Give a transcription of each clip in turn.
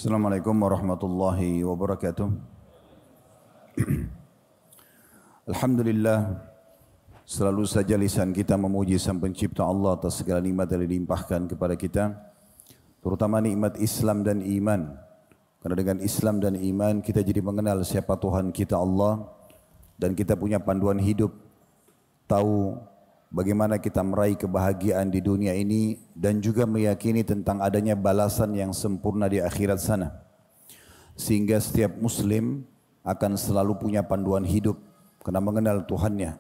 Assalamualaikum warahmatullahi wabarakatuh. Alhamdulillah, selalu saja lisan kita memuji Sang Pencipta Allah atas segala nikmat yang dilimpahkan kepada kita, terutama nikmat Islam dan iman. Karena dengan Islam dan iman kita jadi mengenal siapa Tuhan kita Allah, dan kita punya panduan hidup, tahu bagaimana kita meraih kebahagiaan di dunia ini, dan juga meyakini tentang adanya balasan yang sempurna di akhirat sana. Sehingga setiap muslim akan selalu punya panduan hidup karena mengenal Tuhannya.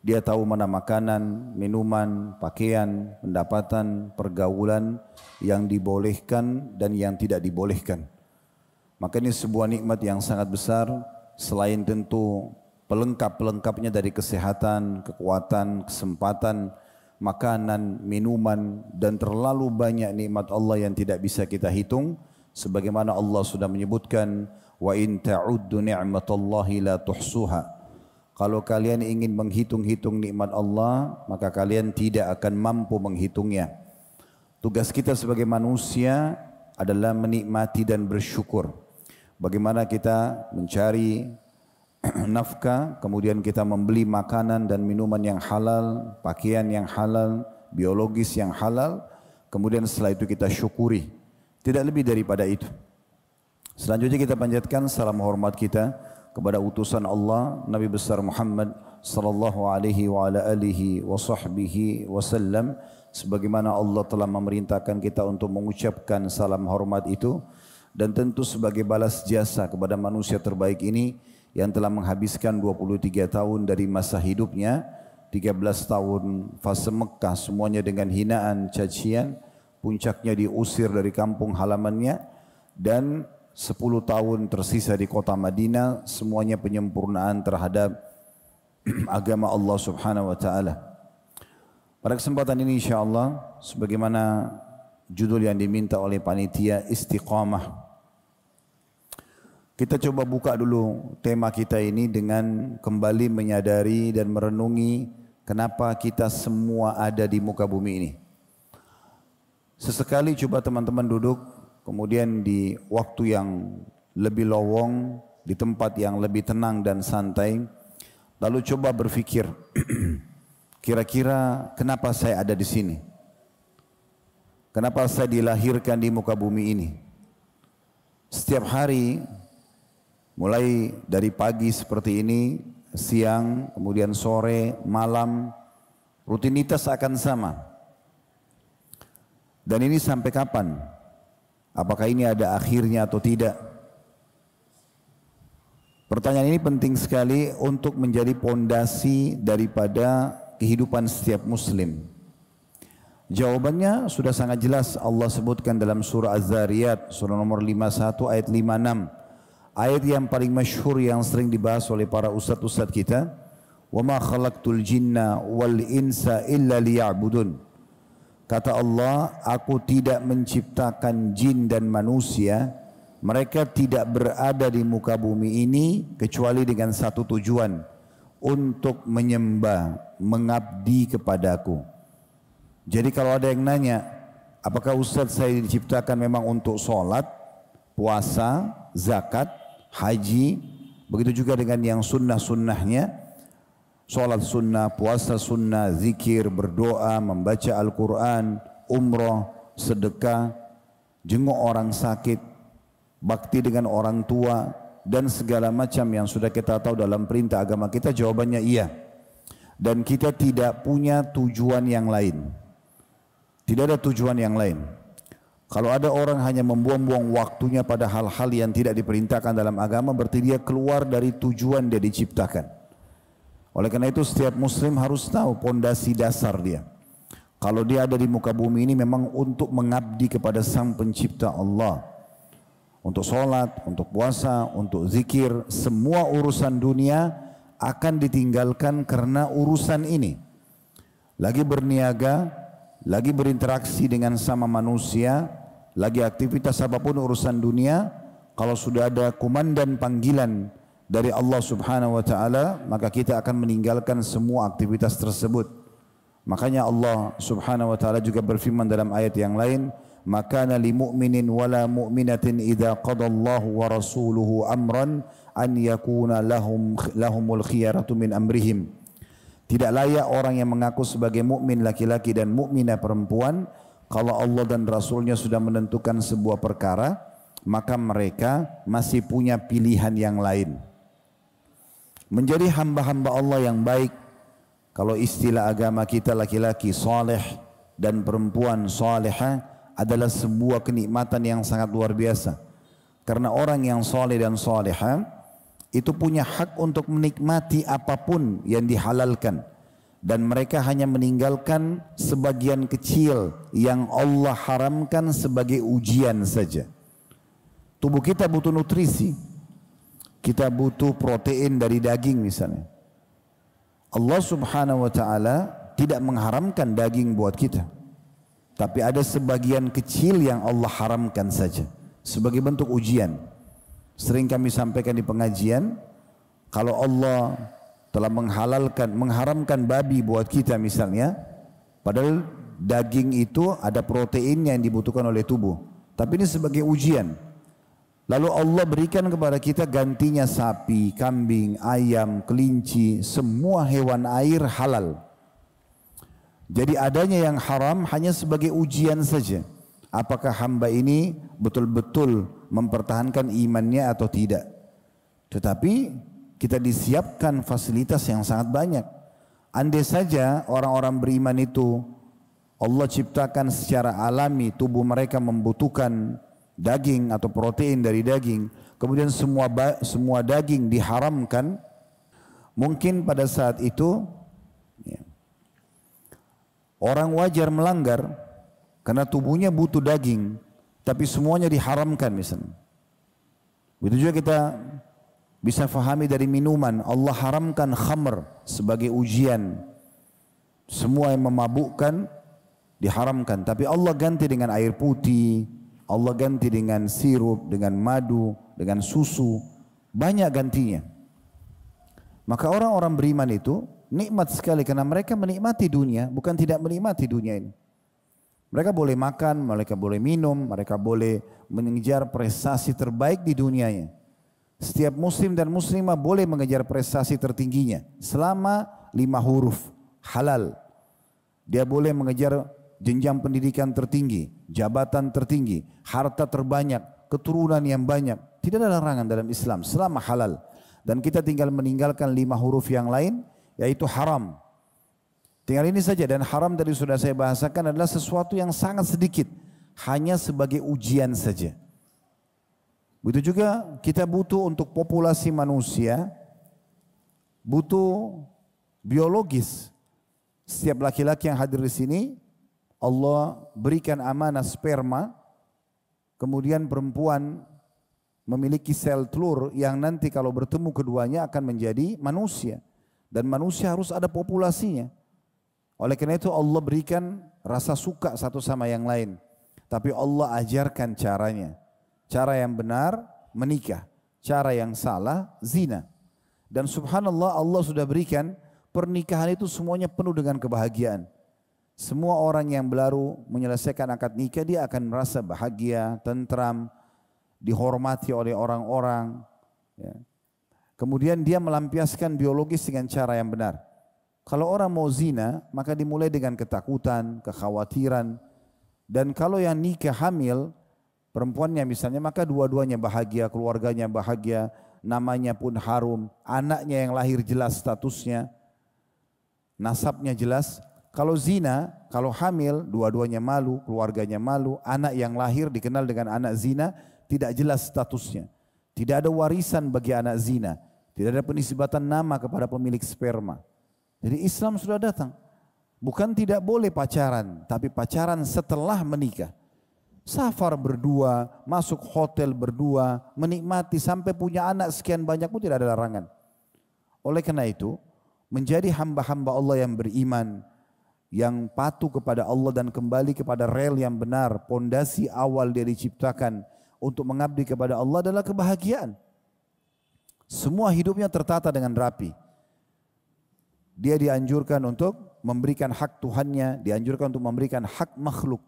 Dia tahu mana makanan, minuman, pakaian, pendapatan, pergaulan yang dibolehkan dan yang tidak dibolehkan. Maka ini sebuah nikmat yang sangat besar, selain tentu pelengkap-pelengkapnya dari kesehatan, kekuatan, kesempatan, makanan, minuman, dan terlalu banyak nikmat Allah yang tidak bisa kita hitung. Sebagaimana Allah sudah menyebutkan, wa in ta'uddu ni'matallahi la tuhsuha. Kalau kalian ingin menghitung-hitung nikmat Allah, maka kalian tidak akan mampu menghitungnya. Tugas kita sebagai manusia adalah menikmati dan bersyukur. Bagaimana kita mencari nafkah, kemudian kita membeli makanan dan minuman yang halal, pakaian yang halal, biologis yang halal, kemudian setelah itu kita syukuri. Tidak lebih daripada itu. Selanjutnya kita panjatkan salam hormat kita kepada utusan Allah, Nabi besar Muhammad sallallahu alaihi wa ala alihi wa sahbihi wasallam, sebagaimana Allah telah memerintahkan kita untuk mengucapkan salam hormat itu, dan tentu sebagai balas jasa kepada manusia terbaik ini yang telah menghabiskan 23 tahun dari masa hidupnya, 13 tahun fase Mekah semuanya dengan hinaan, cacian, puncaknya diusir dari kampung halamannya, dan 10 tahun tersisa di kota Madinah, semuanya penyempurnaan terhadap agama Allah subhanahu wa ta'ala. Pada kesempatan ini insyaAllah, sebagaimana judul yang diminta oleh panitia, istiqamah. Kita coba buka dulu tema kita ini dengan kembali menyadari dan merenungi kenapa kita semua ada di muka bumi ini. Sesekali coba teman-teman duduk, kemudian di waktu yang lebih lowong, di tempat yang lebih tenang dan santai, lalu coba berpikir, kira-kira kenapa saya ada di sini? Kenapa saya dilahirkan di muka bumi ini? Setiap hari, mulai dari pagi seperti ini, siang, kemudian sore, malam, rutinitas akan sama. Dan ini sampai kapan? Apakah ini ada akhirnya atau tidak? Pertanyaan ini penting sekali untuk menjadi pondasi daripada kehidupan setiap muslim. Jawabannya sudah sangat jelas, Allah sebutkan dalam surah Az-Zariyat, surah nomor 51 ayat 56. Ayat yang paling masyhur yang sering dibahas oleh para ustadz-ustadz kita, wa ma khalaqtul jinna wal insa illa liya'budun. Kata Allah, aku tidak menciptakan jin dan manusia, mereka tidak berada di muka bumi ini kecuali dengan satu tujuan, untuk menyembah, mengabdi kepadaku. Jadi kalau ada yang nanya, apakah ustadz saya diciptakan memang untuk sholat, puasa, zakat, haji, begitu juga dengan yang sunnah-sunnahnya, sholat sunnah, puasa sunnah, zikir, berdoa, membaca Al-Quran, umrah, sedekah, jenguk orang sakit, bakti dengan orang tua, dan segala macam yang sudah kita tahu dalam perintah agama kita. Jawabannya iya. Dan kita tidak punya tujuan yang lain. Tidak ada tujuan yang lain. Kalau ada orang hanya membuang-buang waktunya pada hal-hal yang tidak diperintahkan dalam agama, berarti dia keluar dari tujuan dia diciptakan. Oleh karena itu setiap muslim harus tahu pondasi dasar dia. Kalau dia ada di muka bumi ini memang untuk mengabdi kepada Sang Pencipta Allah. Untuk sholat, untuk puasa, untuk zikir, semua urusan dunia akan ditinggalkan karena urusan ini. Lagi berniaga, lagi berinteraksi dengan sama manusia, lagi aktivitas apapun urusan dunia, kalau sudah ada komandan panggilan dari Allah subhanahu wa ta'ala, maka kita akan meninggalkan semua aktivitas tersebut. Makanya Allah subhanahu wa ta'ala juga berfirman dalam ayat yang lain, maka li mu'minin wala mu'minatin idza qadallahu wa rasuluhu amran an yakuna lahumul khiyaratu min amrihim. Tidak layak orang yang mengaku sebagai mukmin laki-laki dan mukminah perempuan kalau Allah dan Rasulnya sudah menentukan sebuah perkara, maka mereka masih punya pilihan yang lain. Menjadi hamba-hamba Allah yang baik, kalau istilah agama kita laki-laki saleh dan perempuan salehah adalah sebuah kenikmatan yang sangat luar biasa. Karena orang yang saleh dan salehah itu punya hak untuk menikmati apapun yang dihalalkan, dan mereka hanya meninggalkan sebagian kecil yang Allah haramkan sebagai ujian saja. Tubuh kita butuh nutrisi, kita butuh protein dari daging misalnya. Allah subhanahu wa ta'ala tidak mengharamkan daging buat kita, tapi ada sebagian kecil yang Allah haramkan saja sebagai bentuk ujian. Sering kami sampaikan di pengajian, kalau Allah telah mengharamkan babi buat kita misalnya, padahal daging itu ada proteinnya yang dibutuhkan oleh tubuh, tapi ini sebagai ujian. Lalu Allah berikan kepada kita gantinya sapi, kambing, ayam, kelinci, semua hewan air halal. Jadi adanya yang haram hanya sebagai ujian saja. Apakah hamba ini betul-betul mempertahankan imannya atau tidak. Tetapi kita disiapkan fasilitas yang sangat banyak. Andai saja orang-orang beriman itu Allah ciptakan secara alami tubuh mereka membutuhkan daging atau protein dari daging, kemudian semua daging diharamkan, mungkin pada saat itu ya, orang wajar melanggar karena tubuhnya butuh daging, tapi semuanya diharamkan misalnya. Begitu juga kita bisa fahami dari minuman, Allah haramkan khamr sebagai ujian. Semua yang memabukkan diharamkan, tapi Allah ganti dengan air putih, Allah ganti dengan sirup, dengan madu, dengan susu, banyak gantinya. Maka orang-orang beriman itu nikmat sekali karena mereka menikmati dunia, bukan tidak menikmati dunia ini. Mereka boleh makan, mereka boleh minum, mereka boleh mengejar prestasi terbaik di dunianya. Setiap muslim dan muslimah boleh mengejar prestasi tertingginya selama 5 huruf halal. Dia boleh mengejar jenjang pendidikan tertinggi, jabatan tertinggi, harta terbanyak, keturunan yang banyak. Tidak ada larangan dalam Islam selama halal. Dan kita tinggal meninggalkan 5 huruf yang lain, yaitu haram. Tinggal ini saja, dan haram tadi sudah saya bahasakan adalah sesuatu yang sangat sedikit, hanya sebagai ujian saja. Begitu juga kita butuh untuk populasi manusia, butuh biologis. Setiap laki-laki yang hadir di sini, Allah berikan amanah sperma, kemudian perempuan memiliki sel telur yang nanti kalau bertemu keduanya akan menjadi manusia. Dan manusia harus ada populasinya. Oleh karena itu Allah berikan rasa suka satu sama yang lain. Tapi Allah ajarkan caranya. Cara yang benar menikah, cara yang salah zina. Dan subhanallah Allah sudah berikan pernikahan itu semuanya penuh dengan kebahagiaan. Semua orang yang baru menyelesaikan akad nikah dia akan merasa bahagia, tentram, dihormati oleh orang-orang. Ya. Kemudian dia melampiaskan biologis dengan cara yang benar. Kalau orang mau zina, maka dimulai dengan ketakutan, kekhawatiran. Dan kalau yang nikah hamil, perempuannya misalnya, maka dua-duanya bahagia, keluarganya bahagia, namanya pun harum, anaknya yang lahir jelas statusnya, nasabnya jelas. Kalau zina, kalau hamil, dua-duanya malu, keluarganya malu, anak yang lahir dikenal dengan anak zina, tidak jelas statusnya. Tidak ada warisan bagi anak zina, tidak ada penisbatan nama kepada pemilik sperma. Jadi Islam sudah datang. Bukan tidak boleh pacaran, tapi pacaran setelah menikah. Safar berdua, masuk hotel berdua, menikmati sampai punya anak sekian banyak pun tidak ada larangan. Oleh karena itu, menjadi hamba-hamba Allah yang beriman, yang patuh kepada Allah dan kembali kepada rel yang benar, pondasi awal dia diciptakan untuk mengabdi kepada Allah adalah kebahagiaan. Semua hidupnya tertata dengan rapi. Dia dianjurkan untuk memberikan hak Tuhannya, dianjurkan untuk memberikan hak makhluk.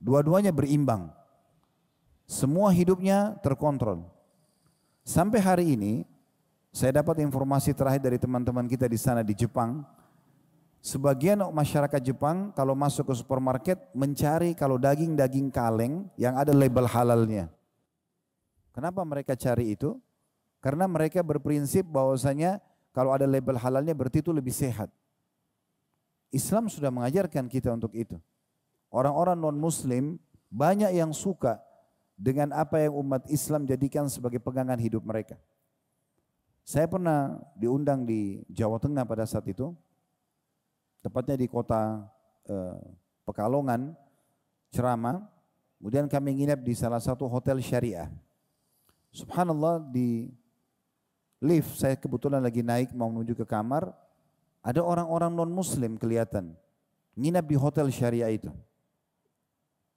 Dua-duanya berimbang. Semua hidupnya terkontrol. Sampai hari ini, saya dapat informasi terakhir dari teman-teman kita di sana di Jepang. Sebagian masyarakat Jepang kalau masuk ke supermarket mencari kalau daging-daging kaleng yang ada label halalnya. Kenapa mereka cari itu? Karena mereka berprinsip bahwasanya kalau ada label halalnya berarti itu lebih sehat. Islam sudah mengajarkan kita untuk itu. Orang-orang non-muslim banyak yang suka dengan apa yang umat Islam jadikan sebagai pegangan hidup mereka. Saya pernah diundang di Jawa Tengah pada saat itu, tepatnya di kota Pekalongan, ceramah. Kemudian kami nginap di salah satu hotel syariah. Subhanallah, di lift saya kebetulan lagi naik mau menuju ke kamar, ada orang-orang non-muslim kelihatan nginap di hotel syariah itu.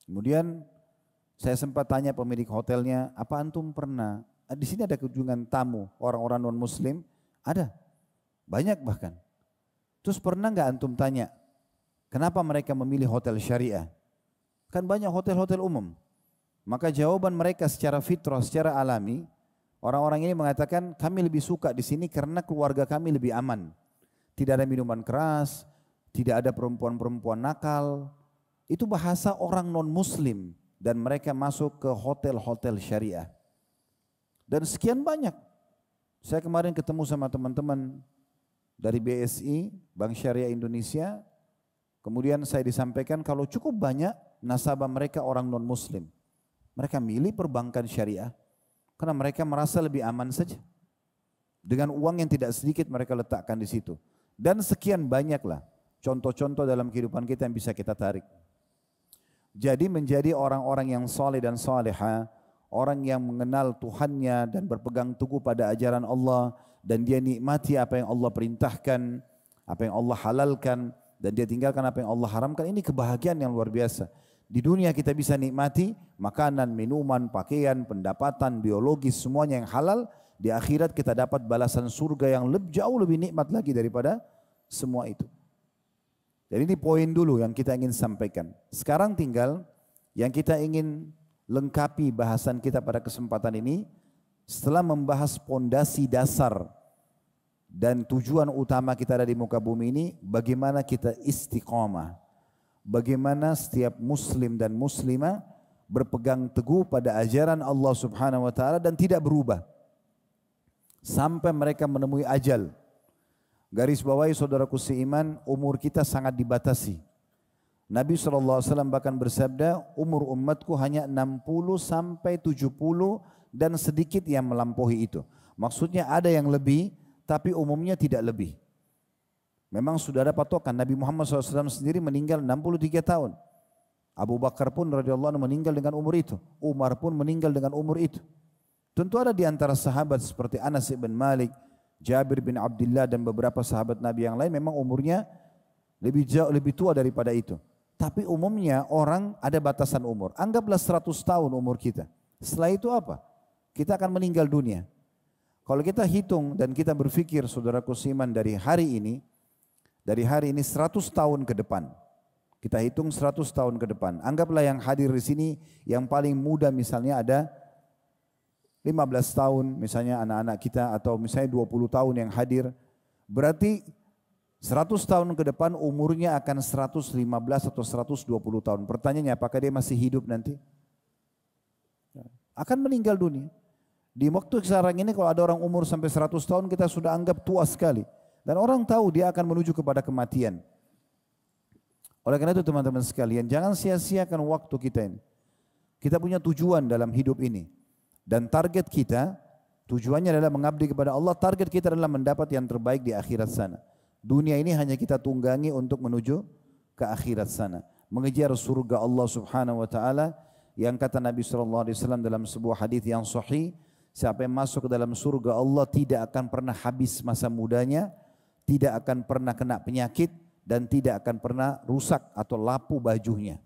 Kemudian saya sempat tanya pemilik hotelnya, apa antum pernah, di sini ada kunjungan tamu orang-orang non-muslim? Ada, banyak bahkan. Terus pernah nggak antum tanya, kenapa mereka memilih hotel syariah? Kan banyak hotel-hotel umum. Maka jawaban mereka secara fitrah, secara alami, orang-orang ini mengatakan kami lebih suka di sini karena keluarga kami lebih aman. Tidak ada minuman keras, tidak ada perempuan-perempuan nakal. Itu bahasa orang non-muslim dan mereka masuk ke hotel-hotel syariah. Dan sekian banyak. Saya kemarin ketemu sama teman-teman dari BSI, Bank Syariah Indonesia. Kemudian saya disampaikan kalau cukup banyak nasabah mereka orang non-muslim. Mereka milih perbankan syariah karena mereka merasa lebih aman saja. Dengan uang yang tidak sedikit mereka letakkan di situ. Dan sekian banyaklah contoh-contoh dalam kehidupan kita yang bisa kita tarik. Jadi menjadi orang-orang yang saleh dan salehah, orang yang mengenal Tuhannya dan berpegang teguh pada ajaran Allah dan dia nikmati apa yang Allah perintahkan, apa yang Allah halalkan dan dia tinggalkan apa yang Allah haramkan, ini kebahagiaan yang luar biasa. Di dunia kita bisa nikmati makanan, minuman, pakaian, pendapatan, biologis, semuanya yang halal. Di akhirat kita dapat balasan surga yang jauh lebih nikmat lagi daripada semua itu. Jadi ini poin dulu yang kita ingin sampaikan. Sekarang tinggal yang kita ingin lengkapi bahasan kita pada kesempatan ini. Setelah membahas pondasi dasar dan tujuan utama kita ada di muka bumi ini, bagaimana kita istiqamah. Bagaimana setiap muslim dan muslimah berpegang teguh pada ajaran Allah Subhanahu wa taala dan tidak berubah sampai mereka menemui ajal. Garis bawahi saudaraku seiman, umur kita sangat dibatasi. Nabi SAW bahkan bersabda, umur umatku hanya 60 sampai 70 dan sedikit yang melampaui itu. Maksudnya ada yang lebih, tapi umumnya tidak lebih. Memang sudah ada patokan, Nabi Muhammad SAW sendiri meninggal 63 tahun. Abu Bakar pun radhiyallahu anhu meninggal dengan umur itu. Umar pun meninggal dengan umur itu. Tentu ada di antara sahabat seperti Anas bin Malik, Jabir bin Abdullah dan beberapa sahabat Nabi yang lain memang umurnya lebih tua daripada itu. Tapi umumnya orang ada batasan umur. Anggaplah 100 tahun umur kita. Setelah itu apa? Kita akan meninggal dunia. Kalau kita hitung dan kita berpikir saudaraku seiman dari hari ini 100 tahun ke depan. Kita hitung 100 tahun ke depan. Anggaplah yang hadir di sini yang paling muda misalnya ada 15 tahun misalnya anak-anak kita atau misalnya 20 tahun yang hadir. Berarti 100 tahun ke depan umurnya akan 115 atau 120 tahun. Pertanyaannya apakah dia masih hidup nanti? Akan meninggal dunia. Di waktu sekarang ini kalau ada orang umur sampai 100 tahun kita sudah anggap tua sekali. Dan orang tahu dia akan menuju kepada kematian. Oleh karena itu teman-teman sekalian, jangan sia-siakan waktu kita ini. Kita punya tujuan dalam hidup ini. Dan target kita, tujuannya adalah mengabdi kepada Allah. Target kita adalah mendapat yang terbaik di akhirat sana. Dunia ini hanya kita tunggangi untuk menuju ke akhirat sana. Mengejar surga Allah Subhanahu wa taala yang kata Nabi sallallahu alaihi wasallam dalam sebuah hadis yang sahih, siapa yang masuk ke dalam surga Allah tidak akan pernah habis masa mudanya, tidak akan pernah kena penyakit dan tidak akan pernah rusak atau lapu bajunya.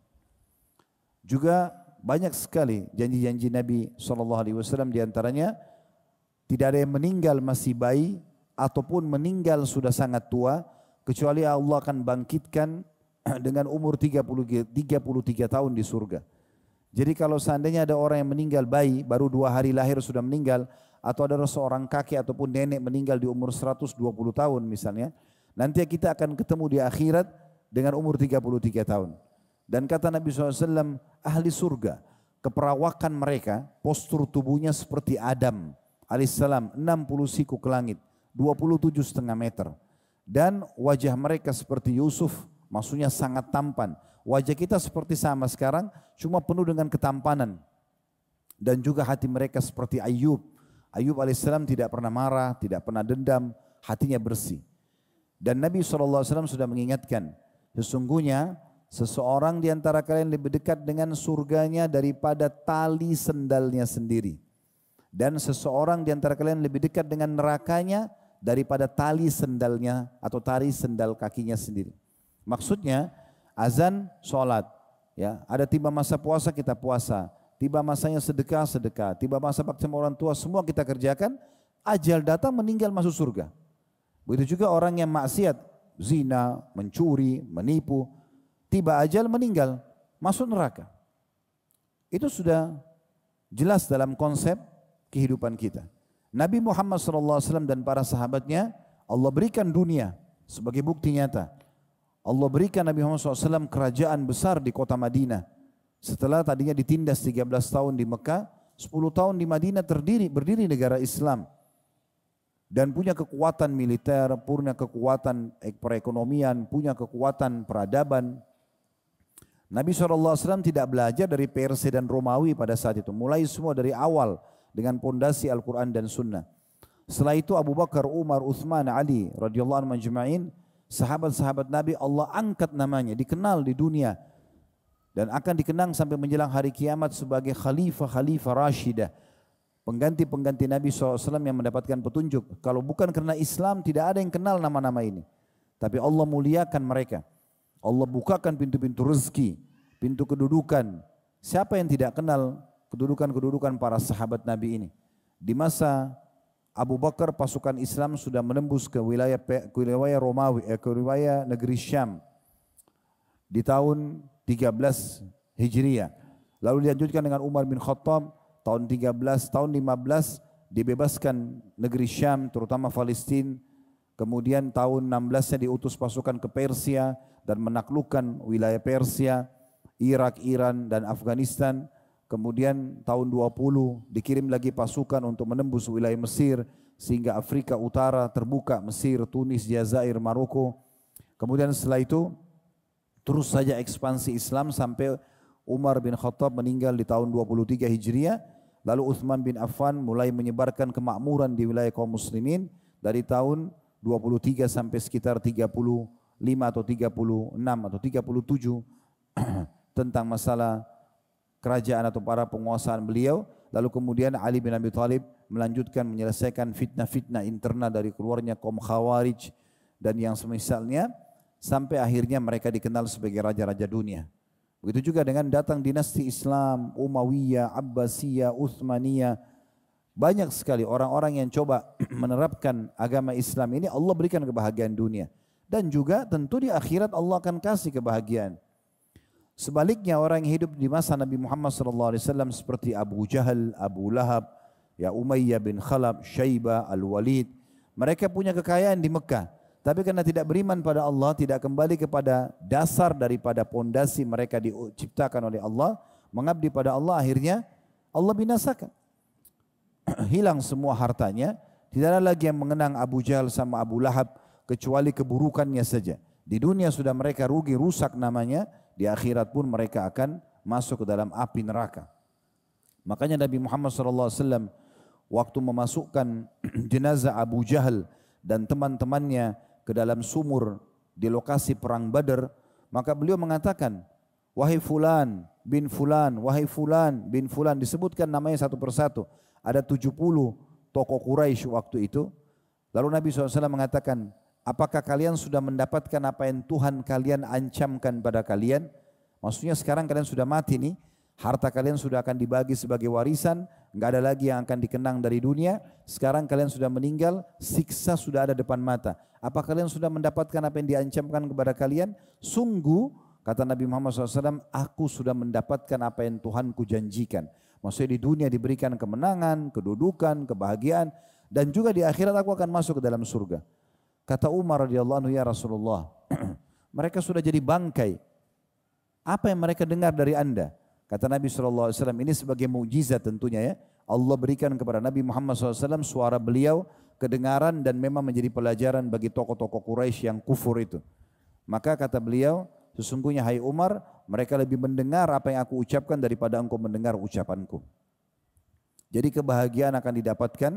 Juga banyak sekali janji-janji Nabi SAW, diantaranya tidak ada yang meninggal masih bayi ataupun meninggal sudah sangat tua kecuali Allah akan bangkitkan dengan umur 33 tahun di surga. Jadi kalau seandainya ada orang yang meninggal bayi, baru 2 hari lahir sudah meninggal, atau ada seorang kakek ataupun nenek meninggal di umur 120 tahun misalnya, nanti kita akan ketemu di akhirat dengan umur 33 tahun. Dan kata Nabi SAW, ahli surga, keperawakan mereka, postur tubuhnya seperti Adam alaihissalam, 60 siku ke langit, 27,5 meter. Dan wajah mereka seperti Yusuf, maksudnya sangat tampan. Wajah kita seperti sama sekarang, cuma penuh dengan ketampanan. Dan juga hati mereka seperti Ayub. Ayub alaihissalam tidak pernah marah, tidak pernah dendam, hatinya bersih. Dan Nabi SAW sudah mengingatkan, sesungguhnya seseorang di antara kalian lebih dekat dengan surganya daripada tali sendalnya sendiri. Dan seseorang di antara kalian lebih dekat dengan nerakanya daripada tali sendalnya atau tali sendal kakinya sendiri. Maksudnya azan sholat, ya, ada tiba masa puasa kita puasa, tiba masanya sedekah, tiba masa bakti sama orang tua semua kita kerjakan, ajal datang meninggal masuk surga. Begitu juga orang yang maksiat, zina, mencuri, menipu, tiba ajal meninggal masuk neraka. Itu sudah jelas dalam konsep kehidupan kita. Nabi Muhammad SAW dan para sahabatnya Allah berikan dunia sebagai bukti nyata. Allah berikan Nabi Muhammad SAW kerajaan besar di kota Madinah. Setelah tadinya ditindas 13 tahun di Mekah, 10 tahun di Madinah berdiri negara Islam. Dan punya kekuatan militer, punya kekuatan perekonomian, punya kekuatan peradaban. Nabi SAW tidak belajar dari Persia dan Romawi pada saat itu. Mulai semua dari awal dengan pondasi Al-Quran dan Sunnah. Setelah itu Abu Bakar, Umar, Uthman, Ali radhiyallahu anhum ajma'in, sahabat-sahabat Nabi Allah angkat namanya, dikenal di dunia dan akan dikenang sampai menjelang hari kiamat sebagai khalifah-khalifah Rashidah, pengganti-pengganti Nabi SAW yang mendapatkan petunjuk. Kalau bukan karena Islam tidak ada yang kenal nama-nama ini, tapi Allah muliakan mereka. Allah bukakan pintu-pintu rezeki, pintu kedudukan. Siapa yang tidak kenal kedudukan-kedudukan para sahabat Nabi ini? Di masa Abu Bakar pasukan Islam sudah menembus ke wilayah Romawi, ke wilayah negeri Syam di tahun 13 Hijriah. Lalu dilanjutkan dengan Umar bin Khattab tahun 13, tahun 15 dibebaskan negeri Syam terutama Palestina. Kemudian tahun 16-nya diutus pasukan ke Persia dan menaklukkan wilayah Persia, Irak, Iran dan Afghanistan. Kemudian tahun 20 dikirim lagi pasukan untuk menembus wilayah Mesir sehingga Afrika Utara terbuka, Mesir, Tunis, Jazair, Maroko. Kemudian setelah itu terus saja ekspansi Islam sampai Umar bin Khattab meninggal di tahun 23 Hijriah. Lalu Uthman bin Affan mulai menyebarkan kemakmuran di wilayah kaum muslimin dari tahun 23 sampai sekitar 35 atau 36 atau 37 tentang masalah kerajaan atau para penguasaan beliau. Lalu kemudian Ali bin Abi Thalib melanjutkan menyelesaikan fitnah-fitnah internal dari keluarnya kaum Khawarij dan yang semisalnya sampai akhirnya mereka dikenal sebagai raja-raja dunia. Begitu juga dengan datang dinasti Islam, Umayyah, Abbasiyah, Utsmaniyah. Banyak sekali orang-orang yang coba menerapkan agama Islam ini, Allah berikan kebahagiaan dunia. Dan juga tentu di akhirat Allah akan kasih kebahagiaan. Sebaliknya orang yang hidup di masa Nabi Muhammad SAW seperti Abu Jahal, Abu Lahab, ya Umayyah bin Khalaf, Syaibah, Al-Walid. Mereka punya kekayaan di Mekah. Tapi karena tidak beriman pada Allah, tidak kembali kepada dasar daripada pondasi mereka diciptakan oleh Allah, mengabdi pada Allah, akhirnya Allah binasakan. Hilang semua hartanya, tidak ada lagi yang mengenang Abu Jahal sama Abu Lahab kecuali keburukannya saja. Di dunia sudah mereka rugi, rusak namanya, di akhirat pun mereka akan masuk ke dalam api neraka. Makanya Nabi Muhammad SAW waktu memasukkan jenazah Abu Jahal dan teman-temannya ke dalam sumur di lokasi perang Badar, maka beliau mengatakan, wahai fulan bin fulan, wahai fulan bin fulan, disebutkan namanya satu persatu. Ada 70 tokoh Quraisy waktu itu. Lalu Nabi SAW mengatakan, apakah kalian sudah mendapatkan apa yang Tuhan kalian ancamkan pada kalian? Maksudnya sekarang kalian sudah mati nih, harta kalian sudah akan dibagi sebagai warisan, nggak ada lagi yang akan dikenang dari dunia. Sekarang kalian sudah meninggal, siksa sudah ada depan mata. Apa kalian sudah mendapatkan apa yang diancamkan kepada kalian? Sungguh, kata Nabi Muhammad SAW, aku sudah mendapatkan apa yang Tuhanku janjikan. Maksudnya di dunia diberikan kemenangan, kedudukan, kebahagiaan, dan juga di akhirat aku akan masuk ke dalam surga. Kata Umar radhiyallahu anhu, ya Rasulullah, mereka sudah jadi bangkai. Apa yang mereka dengar dari Anda? Kata Nabi SAW, ini sebagai mukjizat tentunya ya. Allah berikan kepada Nabi Muhammad SAW suara beliau kedengaran dan memang menjadi pelajaran bagi tokoh-tokoh Quraisy yang kufur itu. Maka kata beliau, sesungguhnya hai Umar, mereka lebih mendengar apa yang aku ucapkan daripada engkau mendengar ucapanku. Jadi kebahagiaan akan didapatkan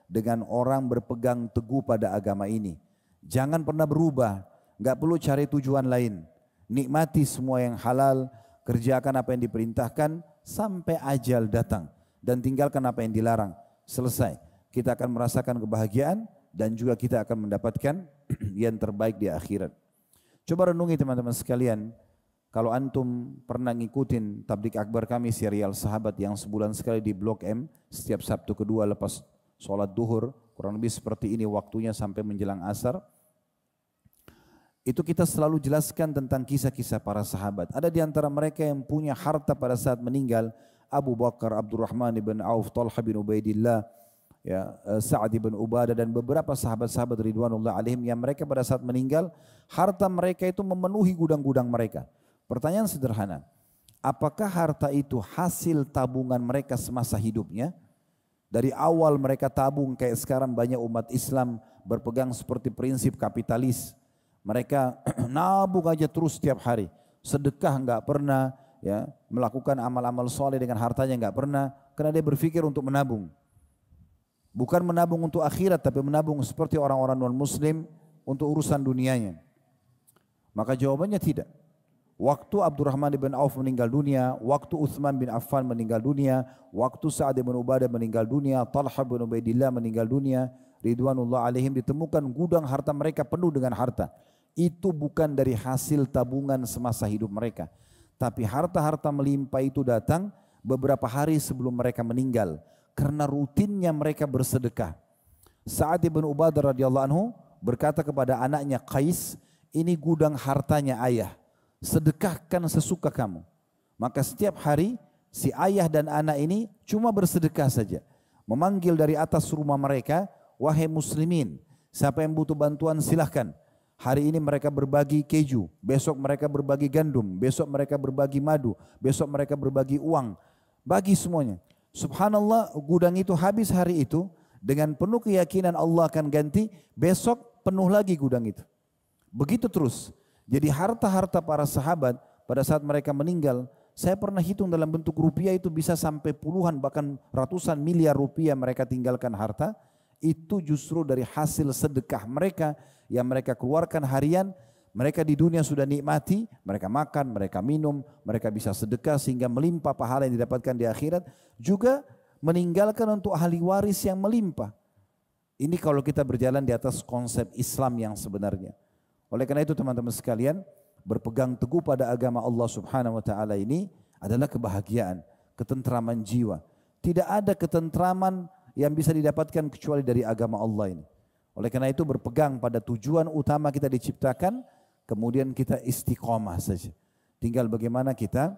dengan orang berpegang teguh pada agama ini. Jangan pernah berubah, nggak perlu cari tujuan lain. Nikmati semua yang halal, kerjakan apa yang diperintahkan sampai ajal datang dan tinggalkan apa yang dilarang. Selesai, kita akan merasakan kebahagiaan dan juga kita akan mendapatkan yang terbaik di akhirat. Coba renungi teman-teman sekalian, kalau antum pernah ngikutin tablik akbar kami serial sahabat yang sebulan sekali di Blok M setiap Sabtu kedua lepas sholat duhur, kurang lebih seperti ini waktunya sampai menjelang asar. Itu kita selalu jelaskan tentang kisah-kisah para sahabat. Ada di antara mereka yang punya harta pada saat meninggal, Abu Bakar, Abdurrahman bin Auf, Talha bin Ubaidillah, ya, Sa'ad bin Ubadah dan beberapa sahabat-sahabat ridwanullah alaihim yang mereka pada saat meninggal, harta mereka itu memenuhi gudang-gudang mereka. Pertanyaan sederhana, apakah harta itu hasil tabungan mereka semasa hidupnya? Dari awal mereka tabung kayak sekarang banyak umat Islam berpegang seperti prinsip kapitalis. Mereka nabung aja terus setiap hari, sedekah enggak pernah, ya, melakukan amal-amal soleh dengan hartanya enggak pernah, karena dia berpikir untuk menabung. Bukan menabung untuk akhirat, tapi menabung seperti orang-orang non-muslim untuk urusan dunianya. Maka jawabannya tidak. Waktu Abdurrahman bin Auf meninggal dunia, waktu Utsman bin Affan meninggal dunia, waktu Sa'ad bin Ubadah meninggal dunia, Talha bin Ubaidillah meninggal dunia, ridwanullah alaihim, ditemukan gudang harta mereka penuh dengan harta. Itu bukan dari hasil tabungan semasa hidup mereka, tapi harta-harta melimpah itu datang beberapa hari sebelum mereka meninggal karena rutinnya mereka bersedekah. Sa'ad bin Ubadah radhiyallahu anhu berkata kepada anaknya Qais, ini gudang hartanya ayah, sedekahkan sesuka kamu. Maka setiap hari si ayah dan anak ini cuma bersedekah saja, memanggil dari atas rumah mereka, wahai muslimin, siapa yang butuh bantuan silahkan. Hari ini mereka berbagi keju, besok mereka berbagi gandum, besok mereka berbagi madu, besok mereka berbagi uang, bagi semuanya. Subhanallah, gudang itu habis hari itu dengan penuh keyakinan Allah akan ganti, besok penuh lagi gudang itu. Begitu terus. Jadi harta-harta para sahabat pada saat mereka meninggal, saya pernah hitung dalam bentuk rupiah itu bisa sampai puluhan bahkan ratusan miliar rupiah mereka tinggalkan harta. Itu justru dari hasil sedekah mereka yang mereka keluarkan harian. Mereka di dunia sudah nikmati, mereka makan, mereka minum, mereka bisa sedekah sehingga melimpah pahala yang didapatkan di akhirat. Juga meninggalkan untuk ahli waris yang melimpah. Ini kalau kita berjalan di atas konsep Islam yang sebenarnya. Oleh karena itu teman-teman sekalian, berpegang teguh pada agama Allah Subhanahu wa taala ini adalah kebahagiaan, ketentraman jiwa. Tidak ada ketentraman yang bisa didapatkan kecuali dari agama Allah ini. Oleh karena itu berpegang pada tujuan utama kita diciptakan, kemudian kita istiqomah saja. Tinggal bagaimana kita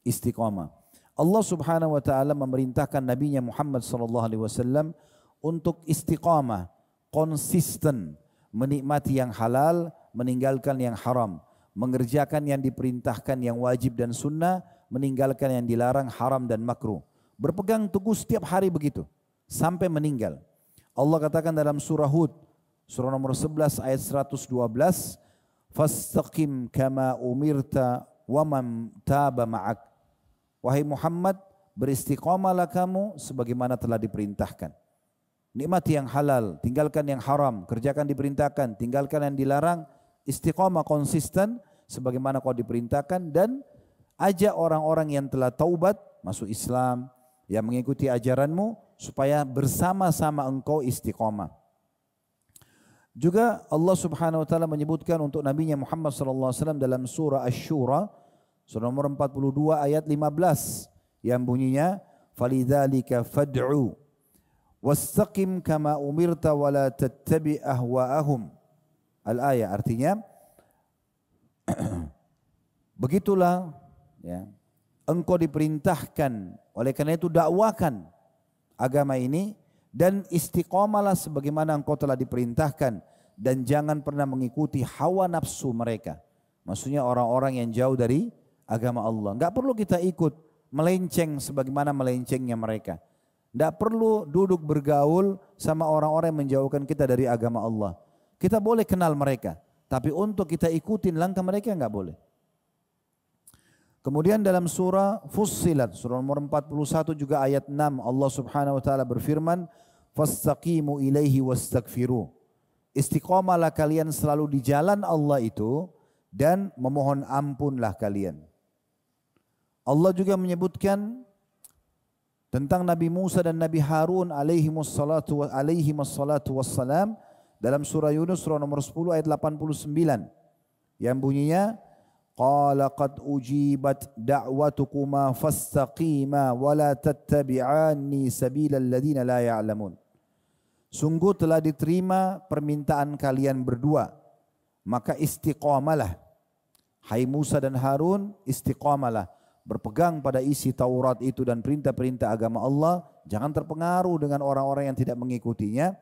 istiqomah. Allah Subhanahu wa taala memerintahkan nabinya Muhammad sallallahu alaihi wasallam untuk istiqamah, konsisten, menikmati yang halal, meninggalkan yang haram, mengerjakan yang diperintahkan yang wajib dan sunnah, meninggalkan yang dilarang haram dan makruh. Berpegang teguh setiap hari begitu sampai meninggal. Allah katakan dalam surah Hud, surah nomor 11 ayat 112, "Fastaqim kama umirta wa man taba ma'ak." Wahai Muhammad, beristiqamalah kamu sebagaimana telah diperintahkan. Nikmati yang halal, tinggalkan yang haram, kerjakan diperintahkan, tinggalkan yang dilarang, istiqamah konsisten sebagaimana kau diperintahkan dan ajak orang-orang yang telah taubat masuk Islam, yang mengikuti ajaranmu supaya bersama-sama engkau istiqamah. Juga Allah Subhanahu wa taala menyebutkan untuk nabinya Muhammad sallallahu alaihi wasallam dalam surah Asy-Syura surah nomor 42 ayat 15 yang bunyinya falidzalika fad'u wastaqim kama umirta wa la tattabi' ahwa'ahum. Al-ayah artinya begitulah ya, engkau diperintahkan, oleh karena itu dakwakan agama ini dan istiqamalah sebagaimana engkau telah diperintahkan dan jangan pernah mengikuti hawa nafsu mereka. Maksudnya orang-orang yang jauh dari agama Allah. Enggak perlu kita ikut melenceng sebagaimana melencengnya mereka. Enggak perlu duduk bergaul sama orang-orang yang menjauhkan kita dari agama Allah. Kita boleh kenal mereka, tapi untuk kita ikutin langkah mereka enggak boleh. Kemudian dalam surah Fussilat, surah nomor 41 juga ayat 6, Allah Subhanahu wa taala berfirman, "Fastaqimu ilaihi wastaghfiru." Istiqamalah kalian selalu di jalan Allah itu dan memohon ampunlah kalian. Allah juga menyebutkan tentang Nabi Musa dan Nabi Harun alaihi wassalatu wassalam dalam surah Yunus surah nomor 10 ayat 89 yang bunyinya qala qad ujibat da'watukuma fastaqima wa la tattabi'anni sabilal ladzina la ya'lamun. Sungguh telah diterima permintaan kalian berdua, maka istiqamalah. Hai Musa dan Harun, istiqamalah, berpegang pada isi Taurat itu dan perintah-perintah agama Allah, jangan terpengaruh dengan orang-orang yang tidak mengikutinya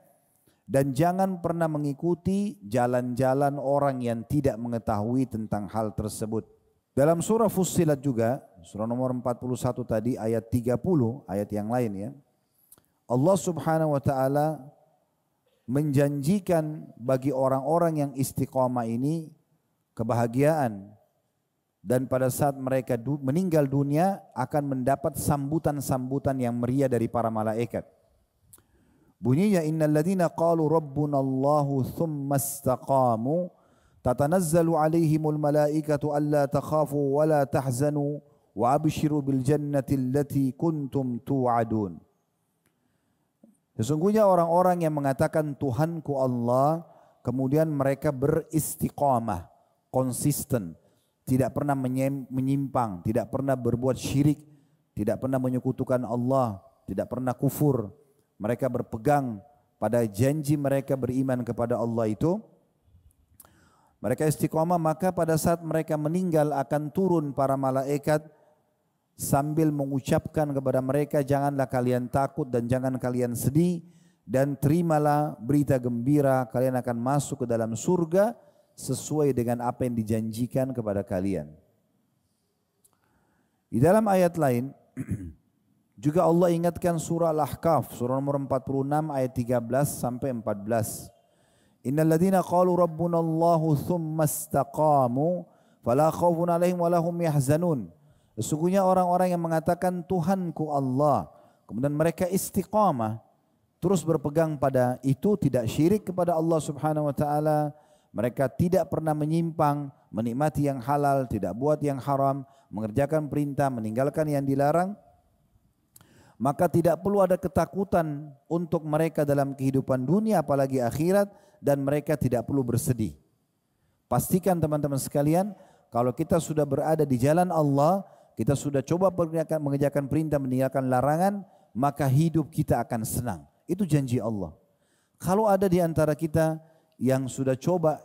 dan jangan pernah mengikuti jalan-jalan orang yang tidak mengetahui tentang hal tersebut. Dalam surah Fussilat juga, surah nomor 41 tadi ayat 30, ayat yang lain ya. Allah Subhanahu wa taala menjanjikan bagi orang-orang yang istiqamah ini kebahagiaan dan pada saat mereka meninggal dunia akan mendapat sambutan-sambutan yang meriah dari para malaikat. Bunyinya innal ladzina qalu rabbunallahu tsumma istaqamu tatanazzalu alaihimul malaikatu alla takhafu wa la tahzanu wa abshiru bil jannati allati kuntum tu'adun. Sesungguhnya orang-orang yang mengatakan Tuhanku Allah, kemudian mereka beristiqamah, konsisten, tidak pernah menyimpang, tidak pernah berbuat syirik, tidak pernah menyekutukan Allah, tidak pernah kufur. Mereka berpegang pada janji mereka beriman kepada Allah itu. Mereka istiqamah, maka pada saat mereka meninggal akan turun para malaikat sambil mengucapkan kepada mereka, janganlah kalian takut dan jangan kalian sedih dan terimalah berita gembira, kalian akan masuk ke dalam surga sesuai dengan apa yang dijanjikan kepada kalian. Di dalam ayat lain juga Allah ingatkan surah Al-Ahqaf, surah nomor 46 ayat 13 sampai 14. Innal ladzina qalu rabbunallahu tsumma istaqamu fala khaufun 'alaihim wa lahum yahzanun. Sesungguhnya orang-orang yang mengatakan Tuhanku Allah, kemudian mereka istiqamah, terus berpegang pada itu, tidak syirik kepada Allah Subhanahu wa taala, mereka tidak pernah menyimpang, menikmati yang halal, tidak buat yang haram, mengerjakan perintah, meninggalkan yang dilarang, maka tidak perlu ada ketakutan untuk mereka dalam kehidupan dunia apalagi akhirat, dan mereka tidak perlu bersedih. Pastikan teman-teman sekalian, kalau kita sudah berada di jalan Allah, kita sudah coba mengerjakan perintah, meninggalkan larangan, maka hidup kita akan senang. Itu janji Allah. Kalau ada di antara kita yang sudah coba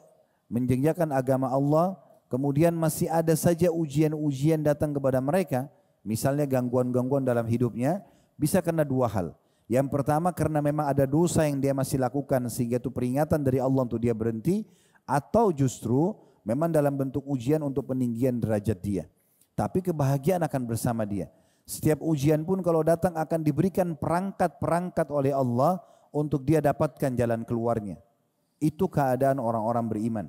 mengerjakan agama Allah, kemudian masih ada saja ujian-ujian datang kepada mereka, misalnya gangguan-gangguan dalam hidupnya, bisa karena dua hal. Yang pertama karena memang ada dosa yang dia masih lakukan sehingga itu peringatan dari Allah untuk dia berhenti, atau justru memang dalam bentuk ujian untuk peninggian derajat dia. Tapi kebahagiaan akan bersama dia. Setiap ujian pun kalau datang akan diberikan perangkat-perangkat oleh Allah untuk dia dapatkan jalan keluarnya. Itu keadaan orang-orang beriman.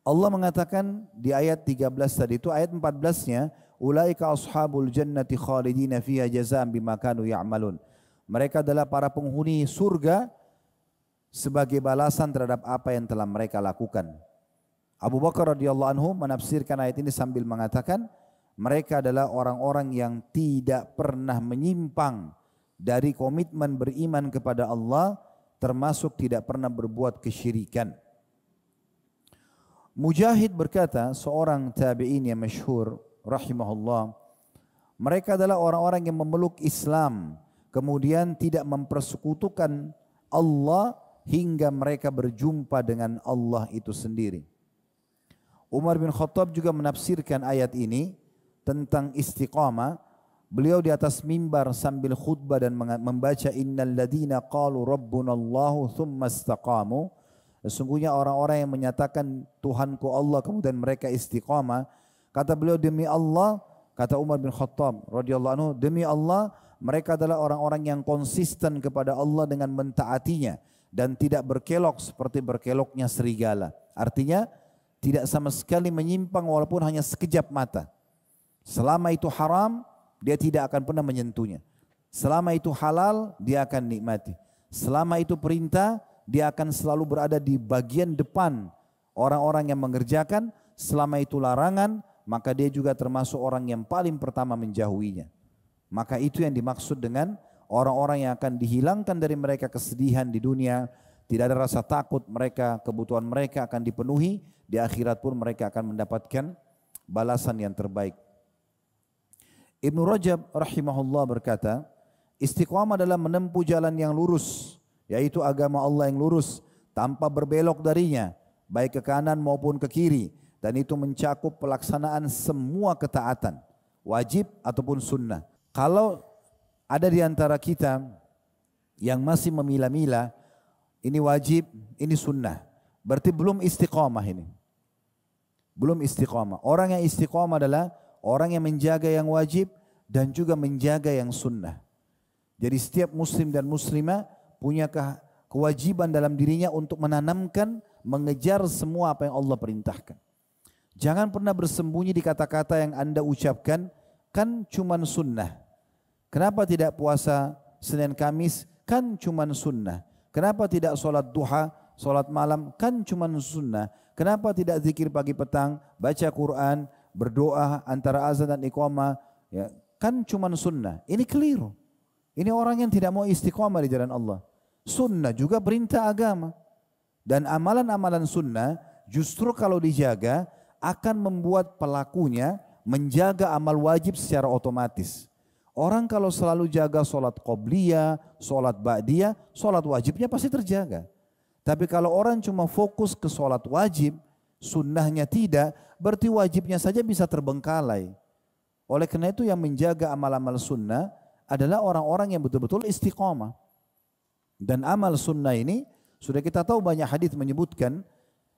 Allah mengatakan di ayat 13 tadi itu, ayat 14-nya, ulaika ashabul jannati khalidina fiha jazaa'an bima kanu ya'malun. Mereka adalah para penghuni surga sebagai balasan terhadap apa yang telah mereka lakukan. Abu Bakar radhiyallahu anhu menafsirkan ayat ini sambil mengatakan, mereka adalah orang-orang yang tidak pernah menyimpang dari komitmen beriman kepada Allah, termasuk tidak pernah berbuat kesyirikan. Mujahid berkata, seorang tabi'in yang masyhur rahimahullah, Mereka adalah orang-orang yang memeluk Islam, kemudian tidak mempersekutukan Allah hingga mereka berjumpa dengan Allah itu sendiri. Umar bin Khattab juga menafsirkan ayat ini tentang istiqamah. Beliau di atas mimbar sambil khutbah dan membaca innal ladzina qalu rabbunallahu tsumma istaqamu. Sesungguhnya orang-orang yang menyatakan Tuhanku Allah kemudian mereka istiqamah. Kata beliau, demi Allah, kata Umar bin Khattab radhiyallahu anhu, demi Allah mereka adalah orang-orang yang konsisten kepada Allah dengan mentaatinya dan tidak berkelok seperti berkeloknya serigala. Artinya tidak sama sekali menyimpang walaupun hanya sekejap mata. Selama itu haram, dia tidak akan pernah menyentuhnya. Selama itu halal, dia akan nikmati. Selama itu perintah, dia akan selalu berada di bagian depan orang-orang yang mengerjakan. Selama itu larangan, maka dia juga termasuk orang yang paling pertama menjauhinya. Maka itu yang dimaksud dengan orang-orang yang akan dihilangkan dari mereka kesedihan di dunia. Tidak ada rasa takut mereka, kebutuhan mereka akan dipenuhi. Di akhirat pun mereka akan mendapatkan balasan yang terbaik. Ibnu Rajab rahimahullah berkata, istiqamah adalah menempuh jalan yang lurus, yaitu agama Allah yang lurus, tanpa berbelok darinya, baik ke kanan maupun ke kiri. Dan itu mencakup pelaksanaan semua ketaatan, wajib ataupun sunnah. Kalau ada di antara kita yang masih memilah-milah, ini wajib, ini sunnah, berarti belum istiqamah ini. Belum istiqamah. Orang yang istiqamah adalah orang yang menjaga yang wajib dan juga menjaga yang sunnah. Jadi setiap muslim dan muslimah punya kewajiban dalam dirinya untuk menanamkan, mengejar semua apa yang Allah perintahkan. Jangan pernah bersembunyi di kata-kata yang Anda ucapkan, kan cuman sunnah. Kenapa tidak puasa Senin Kamis? Kan cuman sunnah. Kenapa tidak sholat duha, sholat malam? Kan cuman sunnah. Kenapa tidak zikir pagi petang, baca Quran, berdoa antara azan dan iqamah? Ya, kan cuman sunnah. Ini keliru. Ini orang yang tidak mau istiqamah di jalan Allah. Sunnah juga perintah agama. Dan amalan-amalan sunnah justru kalau dijaga akan membuat pelakunya menjaga amal wajib secara otomatis. Orang kalau selalu jaga sholat qobliyah, sholat ba'diyah, sholat wajibnya pasti terjaga. Tapi kalau orang cuma fokus ke sholat wajib, sunnahnya tidak, berarti wajibnya saja bisa terbengkalai. Oleh karena itu yang menjaga amal-amal sunnah adalah orang-orang yang betul-betul istiqamah. Dan amal sunnah ini sudah kita tahu banyak hadis menyebutkan,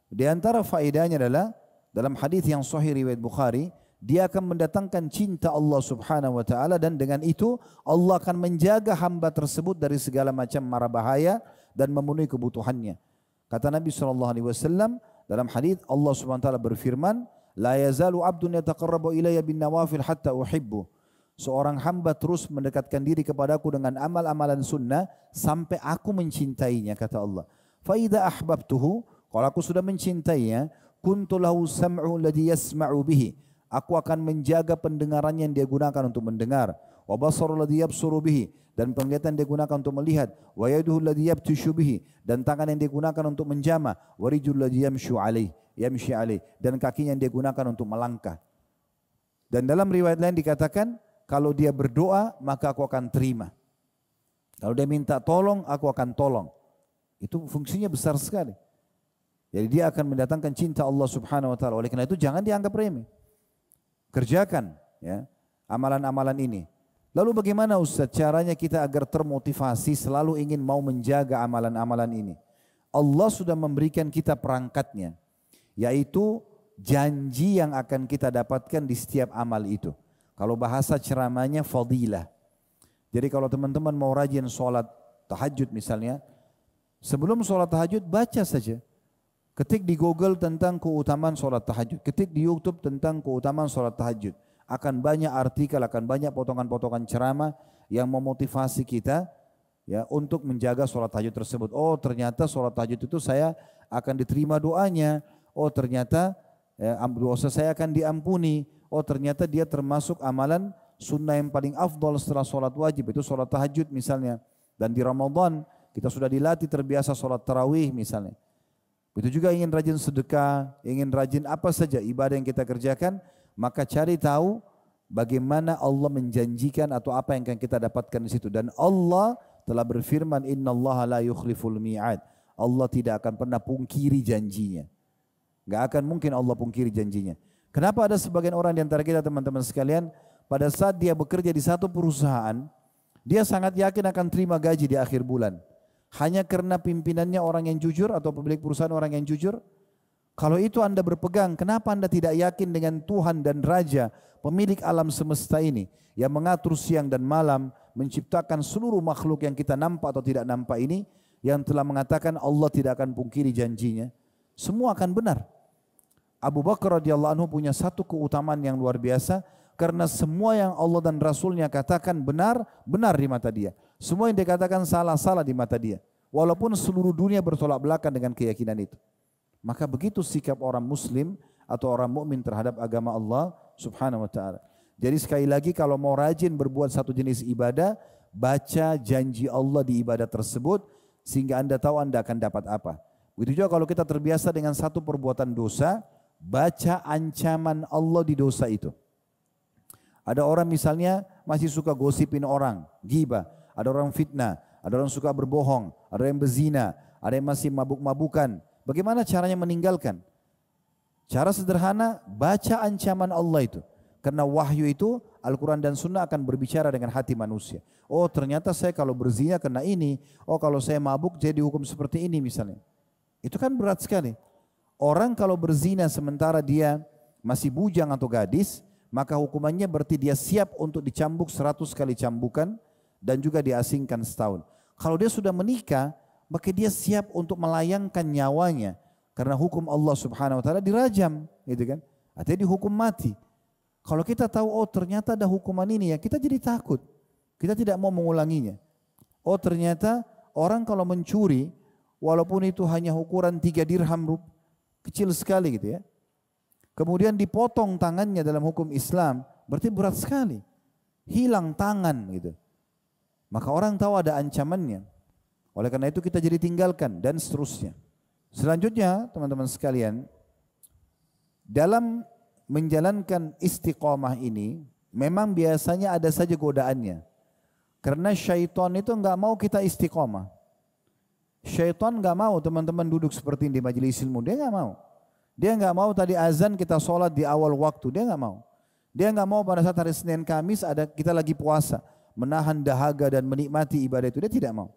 di antara faedahnya adalah dalam hadis yang sahih riwayat Bukhari, dia akan mendatangkan cinta Allah subhanahu wa ta'ala dan dengan itu Allah akan menjaga hamba tersebut dari segala macam mara bahaya dan memenuhi kebutuhannya. Kata Nabi SAW dalam hadis, Allah subhanahu wa ta'ala berfirman, la yazalu abdun yataqarrabu ilayya bin nawafil hatta uhibbu. Seorang hamba terus mendekatkan diri kepadaku dengan amal-amalan sunnah sampai aku mencintainya, kata Allah. Fa idza ahbabtuhu, kalau aku sudah mencintainya, kuntu lahu sam'u alladhi yasma'u bihi. Aku akan menjaga pendengarannya yang dia gunakan untuk mendengar. Wa basaru alladhi yabsuru bihi, dan penglihatan dia gunakan untuk melihat. Wa yaduhu alladhi yabtishu bihi, dan tangan yang dia gunakan untuk menjamah. Wa rijul alladhi yamshi alaih, dan kakinya yang dia gunakan untuk melangkah. Dan dalam riwayat lain dikatakan, kalau dia berdoa maka aku akan terima. Kalau dia minta tolong, aku akan tolong. Itu fungsinya besar sekali. Jadi dia akan mendatangkan cinta Allah subhanahu wa ta'ala. Oleh karena itu jangan dianggap remeh. Kerjakan ya amalan-amalan ini. Lalu bagaimana Ustaz caranya kita agar termotivasi selalu ingin mau menjaga amalan-amalan ini? Allah sudah memberikan kita perangkatnya, yaitu janji yang akan kita dapatkan di setiap amal itu. Kalau bahasa ceramahnya fadilah. Jadi kalau teman-teman mau rajin sholat tahajud misalnya, sebelum sholat tahajud baca saja. Ketik di Google tentang keutamaan sholat tahajud. Ketik di YouTube tentang keutamaan sholat tahajud. Akan banyak artikel, akan banyak potongan-potongan ceramah yang memotivasi kita ya untuk menjaga sholat tahajud tersebut. Oh ternyata sholat tahajud itu saya akan diterima doanya. Oh ternyata dosa saya akan diampuni. Oh ternyata dia termasuk amalan sunnah yang paling afdal setelah sholat wajib. Itu sholat tahajud misalnya. Dan di Ramadan kita sudah dilatih terbiasa sholat tarawih misalnya. Begitu juga ingin rajin sedekah, ingin rajin apa saja ibadah yang kita kerjakan, maka cari tahu bagaimana Allah menjanjikan atau apa yang akan kita dapatkan di situ. Dan Allah telah berfirman, innallaha la yukhliful mi'ad. Allah tidak akan pernah pungkiri janjinya. Gak akan mungkin Allah pungkiri janjinya. Kenapa ada sebagian orang di antara kita teman-teman sekalian, pada saat dia bekerja di satu perusahaan, dia sangat yakin akan terima gaji di akhir bulan. Hanya karena pimpinannya orang yang jujur atau pemilik perusahaan orang yang jujur. Kalau itu Anda berpegang, kenapa Anda tidak yakin dengan Tuhan dan Raja, pemilik alam semesta ini, yang mengatur siang dan malam, menciptakan seluruh makhluk yang kita nampak atau tidak nampak ini, yang telah mengatakan Allah tidak akan pungkiri janjinya. Semua akan benar. Abu Bakar radhiyallahu anhu punya satu keutamaan yang luar biasa, karena semua yang Allah dan Rasulnya katakan benar, benar di mata dia. Semua yang dikatakan salah, salah di mata dia. Walaupun seluruh dunia bertolak belakang dengan keyakinan itu. Maka begitu sikap orang muslim atau orang mukmin terhadap agama Allah subhanahu wa ta'ala. Jadi sekali lagi kalau mau rajin berbuat satu jenis ibadah, baca janji Allah di ibadah tersebut sehingga Anda tahu Anda akan dapat apa. Begitu juga kalau kita terbiasa dengan satu perbuatan dosa, baca ancaman Allah di dosa itu. Ada orang misalnya masih suka gosipin orang, ghibah. Ada orang fitnah, ada orang suka berbohong, ada yang berzina, ada yang masih mabuk-mabukan. Bagaimana caranya meninggalkan? Cara sederhana, baca ancaman Allah itu. Karena wahyu itu, Al-Quran dan Sunnah akan berbicara dengan hati manusia. Oh ternyata saya kalau berzina kena ini. Oh kalau saya mabuk jadi hukum seperti ini misalnya. Itu kan berat sekali. Orang kalau berzina sementara dia masih bujang atau gadis, maka hukumannya berarti dia siap untuk dicambuk 100 kali cambukan dan juga diasingkan setahun. Kalau dia sudah menikah, maka dia siap untuk melayangkan nyawanya karena hukum Allah Subhanahu wa taala dirajam, gitu kan? Artinya dihukum mati. Kalau kita tahu oh ternyata ada hukuman ini ya, kita jadi takut. Kita tidak mau mengulanginya. Oh ternyata orang kalau mencuri walaupun itu hanya ukuran 3 dirham kecil sekali gitu ya. Kemudian dipotong tangannya dalam hukum Islam, berarti berat sekali. Hilang tangan gitu. Maka orang tahu ada ancamannya. Oleh karena itu kita jadi tinggalkan dan seterusnya. Selanjutnya teman-teman sekalian, dalam menjalankan istiqamah ini, memang biasanya ada saja godaannya. Karena syaitan itu enggak mau kita istiqamah. Syaitan enggak mau teman-teman duduk seperti ini di majelis ilmu, dia enggak mau. Dia enggak mau tadi azan kita sholat di awal waktu, dia enggak mau. Dia enggak mau pada saat hari Senin Kamis ada kita lagi puasa, menahan dahaga dan menikmati ibadah itu, dia tidak mau.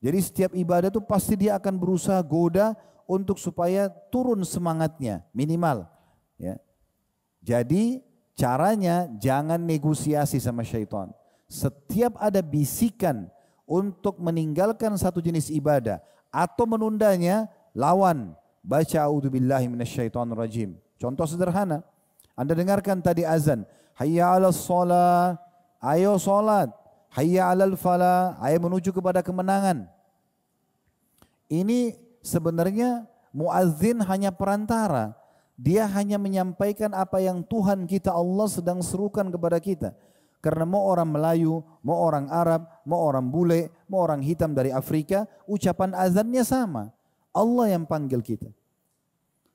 Jadi setiap ibadah itu pasti dia akan berusaha goda untuk supaya turun semangatnya, minimal. Ya. Jadi caranya jangan negosiasi sama syaitan. Setiap ada bisikan untuk meninggalkan satu jenis ibadah atau menundanya, lawan. Baca a'udzubillahi minasyaitonirrajim. Contoh sederhana, Anda dengarkan tadi azan, hayya 'alas shalah, ayo salat, hayya 'alal falah, ayo menuju kepada kemenangan. Ini sebenarnya muazzin hanya perantara. Dia hanya menyampaikan apa yang Tuhan kita Allah sedang serukan kepada kita. Karena mau orang Melayu, mau orang Arab, mau orang bule, mau orang hitam dari Afrika, ucapan azannya sama. Allah yang panggil kita.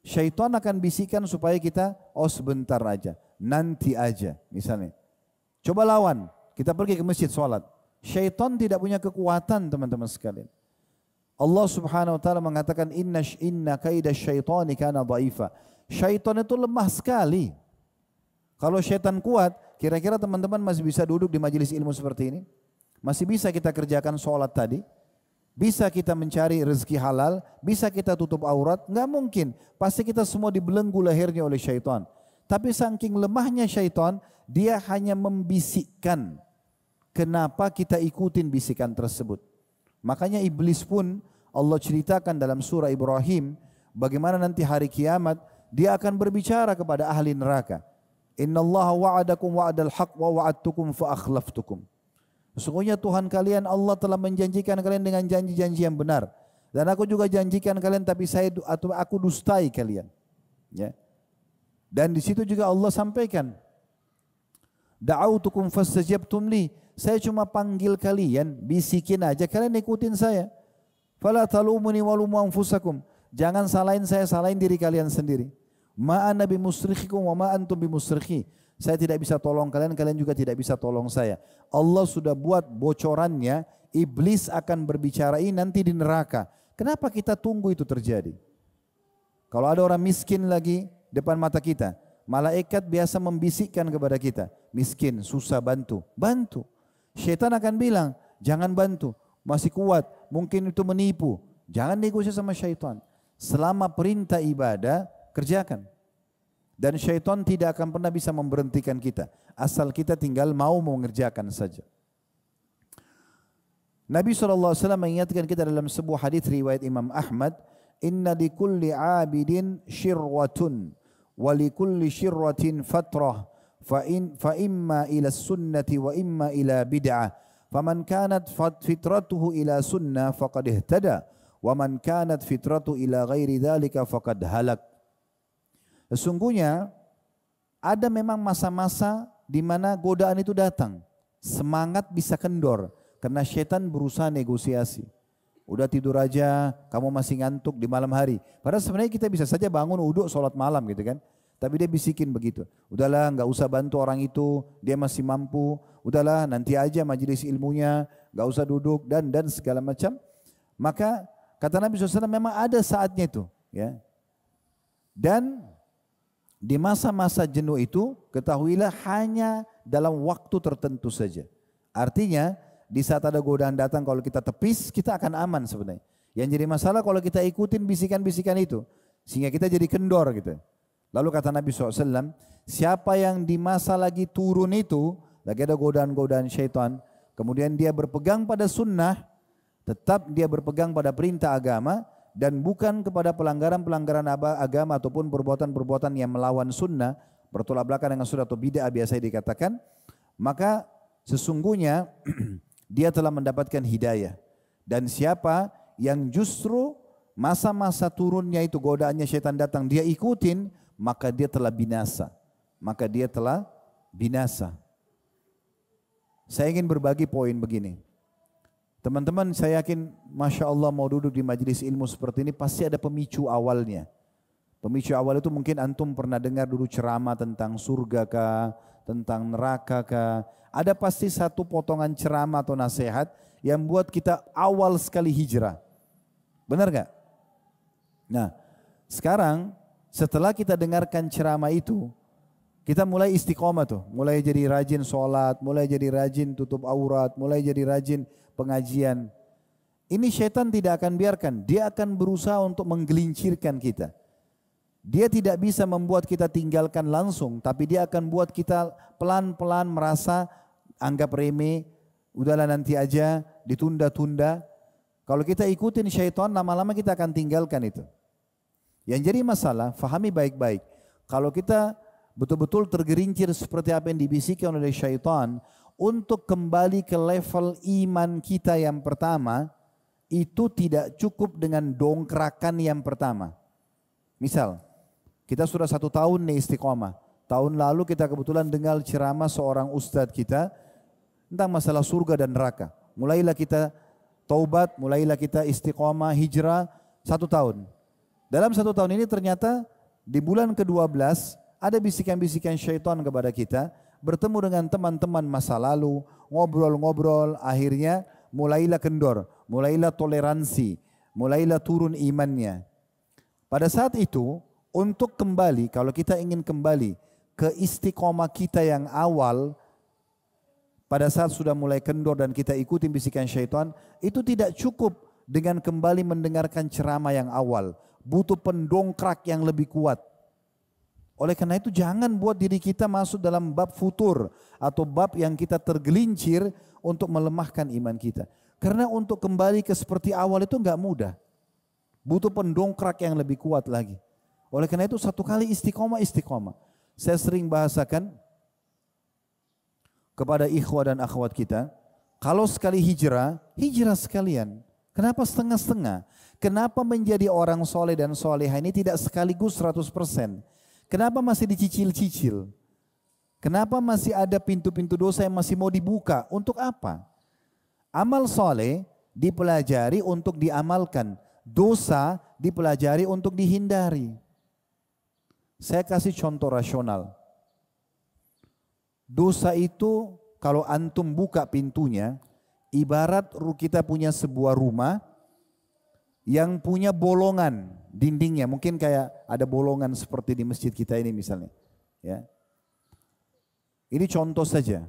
Syaitan akan bisikan supaya kita, oh sebentar aja, nanti aja misalnya. Coba lawan, kita pergi ke masjid sholat. Syaitan tidak punya kekuatan teman-teman sekalian. Allah subhanahu wa ta'ala mengatakan inna kaida syaitani kana dha'ifa. Syaitan itu lemah sekali. Kalau syaitan kuat, kira-kira teman-teman masih bisa duduk di majelis ilmu seperti ini? Masih bisa kita kerjakan sholat tadi? Bisa kita mencari rezeki halal? Bisa kita tutup aurat? Enggak mungkin. Pasti kita semua dibelenggu lahirnya oleh syaitan. Tapi saking lemahnya syaitan, dia hanya membisikkan. Kenapa kita ikutin bisikan tersebut? Makanya iblis pun Allah ceritakan dalam surah Ibrahim, bagaimana nanti hari kiamat dia akan berbicara kepada ahli neraka. Innallaha wa'adakum wa'adal haq wa wa'adtukum fa akhlaftukum. Sesungguhnya Tuhan kalian Allah telah menjanjikan kalian dengan janji-janji yang benar. Dan aku juga janjikan kalian tapi aku dustai kalian. Ya. Dan di situ juga Allah sampaikan, da'autukum fastajabtum li. Saya cuma panggil kalian, bisikin aja, kalian ikutin saya. Fala talumuni walumu anfusakum. Jangan salahin saya, salahin diri kalian sendiri. Ma ana bimusrikhikum wa ma antum bimusrikhi. Saya tidak bisa tolong kalian, kalian juga tidak bisa tolong saya. Allah sudah buat bocorannya, iblis akan berbicara ini nanti di neraka. Kenapa kita tunggu itu terjadi? Kalau ada orang miskin lagi depan mata kita, malaikat biasa membisikkan kepada kita, miskin, susah, bantu. Bantu. Syaitan akan bilang, jangan bantu, masih kuat, mungkin itu menipu. Jangan negosiasi sama syaitan. Selama perintah ibadah, kerjakan. Dan syaitan tidak akan pernah bisa memberhentikan kita. Asal kita tinggal mau mengerjakan saja. Nabi SAW mengingatkan kita dalam sebuah hadis riwayat Imam Ahmad, Inna di kulli abidin syirwatun, wa li kulli syirwatin fatrah, fa imma ila sunnati wa imma ila bid'ah. Faman kanat fitratuhu ila sunnah faqad ihtada, wa man kanat fitratuhu ila ghairi dhalika faqad halak. Sesungguhnya ada memang masa-masa di mana godaan itu datang. Semangat bisa kendor karena syaitan berusaha negosiasi. Udah tidur aja, kamu masih ngantuk di malam hari. Padahal sebenarnya kita bisa saja bangun uduk sholat malam gitu kan. Tapi dia bisikin begitu. Udahlah nggak usah bantu orang itu, dia masih mampu. Udahlah nanti aja majelis ilmunya, nggak usah duduk dan segala macam. Maka kata Nabi SAW memang ada saatnya itu. Ya. Dan di masa-masa jenuh itu ketahuilah hanya dalam waktu tertentu saja. Artinya di saat ada godaan datang kalau kita tepis kita akan aman sebenarnya. Yang jadi masalah kalau kita ikutin bisikan-bisikan itu sehingga kita jadi kendor gitu. Lalu kata Nabi SAW, siapa yang di masa lagi turun itu lagi ada godaan-godaan syaitan, kemudian dia berpegang pada sunnah, tetap dia berpegang pada perintah agama dan bukan kepada pelanggaran-pelanggaran agama ataupun perbuatan-perbuatan yang melawan sunnah, bertolak belakang dengan sunnah atau bid'ah biasa dikatakan, maka sesungguhnya dia telah mendapatkan hidayah. Dan siapa yang justru masa-masa turunnya itu godaannya syaitan datang dia ikutin, maka dia telah binasa. Maka dia telah binasa. Saya ingin berbagi poin begini. Teman-teman, saya yakin Masya Allah mau duduk di majelis ilmu seperti ini pasti ada pemicu awalnya. Pemicu awal itu mungkin antum pernah dengar dulu ceramah tentang surga kah, tentang neraka kah. Ada pasti satu potongan ceramah atau nasihat yang buat kita awal sekali hijrah. Benar gak? Nah, sekarang setelah kita dengarkan ceramah itu, kita mulai istiqomah tuh. Mulai jadi rajin sholat, mulai jadi rajin tutup aurat, mulai jadi rajin pengajian. Ini syaitan tidak akan biarkan. Dia akan berusaha untuk menggelincirkan kita. Dia tidak bisa membuat kita tinggalkan langsung, tapi dia akan buat kita pelan-pelan merasa anggap remeh, udahlah nanti aja, ditunda-tunda. Kalau kita ikutin syaitan, lama-lama kita akan tinggalkan itu. Yang jadi masalah, fahami baik-baik. Kalau kita betul-betul tergerincir seperti apa yang dibisikkan oleh syaitan, untuk kembali ke level iman kita yang pertama, itu tidak cukup dengan dongkrakan yang pertama. Misal, kita sudah 1 tahun nih istiqomah. Tahun lalu kita kebetulan dengar ceramah seorang ustadz kita tentang masalah surga dan neraka. Mulailah kita taubat, mulailah kita istiqomah, hijrah 1 tahun. Dalam 1 tahun ini ternyata di bulan ke-12 ada bisikan-bisikan syaitan kepada kita. Bertemu dengan teman-teman masa lalu, ngobrol-ngobrol, akhirnya mulailah kendor, mulailah toleransi, mulailah turun imannya. Pada saat itu, untuk kembali, kalau kita ingin kembali ke istiqomah kita yang awal, pada saat sudah mulai kendor dan kita ikuti bisikan syaitan, itu tidak cukup dengan kembali mendengarkan ceramah yang awal. Butuh pendongkrak yang lebih kuat. Oleh karena itu jangan buat diri kita masuk dalam bab futur atau bab yang kita tergelincir untuk melemahkan iman kita. Karena untuk kembali ke seperti awal itu enggak mudah. Butuh pendongkrak yang lebih kuat lagi. Oleh karena itu 1 kali istiqomah. Saya sering bahasakan kepada ikhwah dan akhwat kita, kalau sekali hijrah sekalian. Kenapa setengah-setengah? Kenapa menjadi orang soleh dan solehah ini tidak sekaligus 100%? Kenapa masih dicicil-cicil? Kenapa masih ada pintu-pintu dosa yang masih mau dibuka? Untuk apa? Amal soleh dipelajari untuk diamalkan. Dosa dipelajari untuk dihindari. Saya kasih contoh rasional. Dosa itu kalau antum buka pintunya, ibarat kita punya sebuah rumah yang punya bolongan dindingnya. Mungkin kayak ada bolongan seperti di masjid kita ini misalnya. Ya. Ini contoh saja.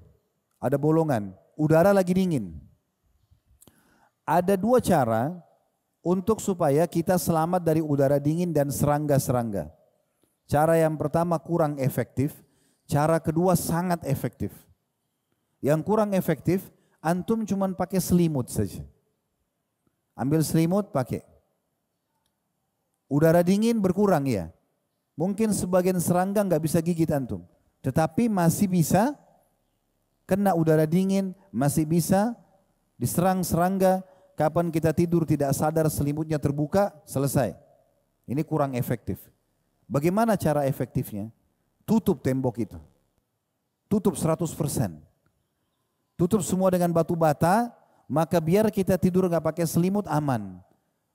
Ada bolongan, udara lagi dingin. Ada dua cara untuk supaya kita selamat dari udara dingin dan serangga-serangga. Cara yang pertama kurang efektif, cara kedua sangat efektif. Yang kurang efektif, antum cuma pakai selimut saja. Ambil selimut pakai. Udara dingin berkurang ya. Mungkin sebagian serangga nggak bisa gigit antum. Tetapi masih bisa kena udara dingin, masih bisa diserang serangga. Kapan kita tidur tidak sadar selimutnya terbuka, selesai. Ini kurang efektif. Bagaimana cara efektifnya? Tutup tembok itu. Tutup 100%. Tutup semua dengan batu bata, maka biar kita tidur nggak pakai selimut aman.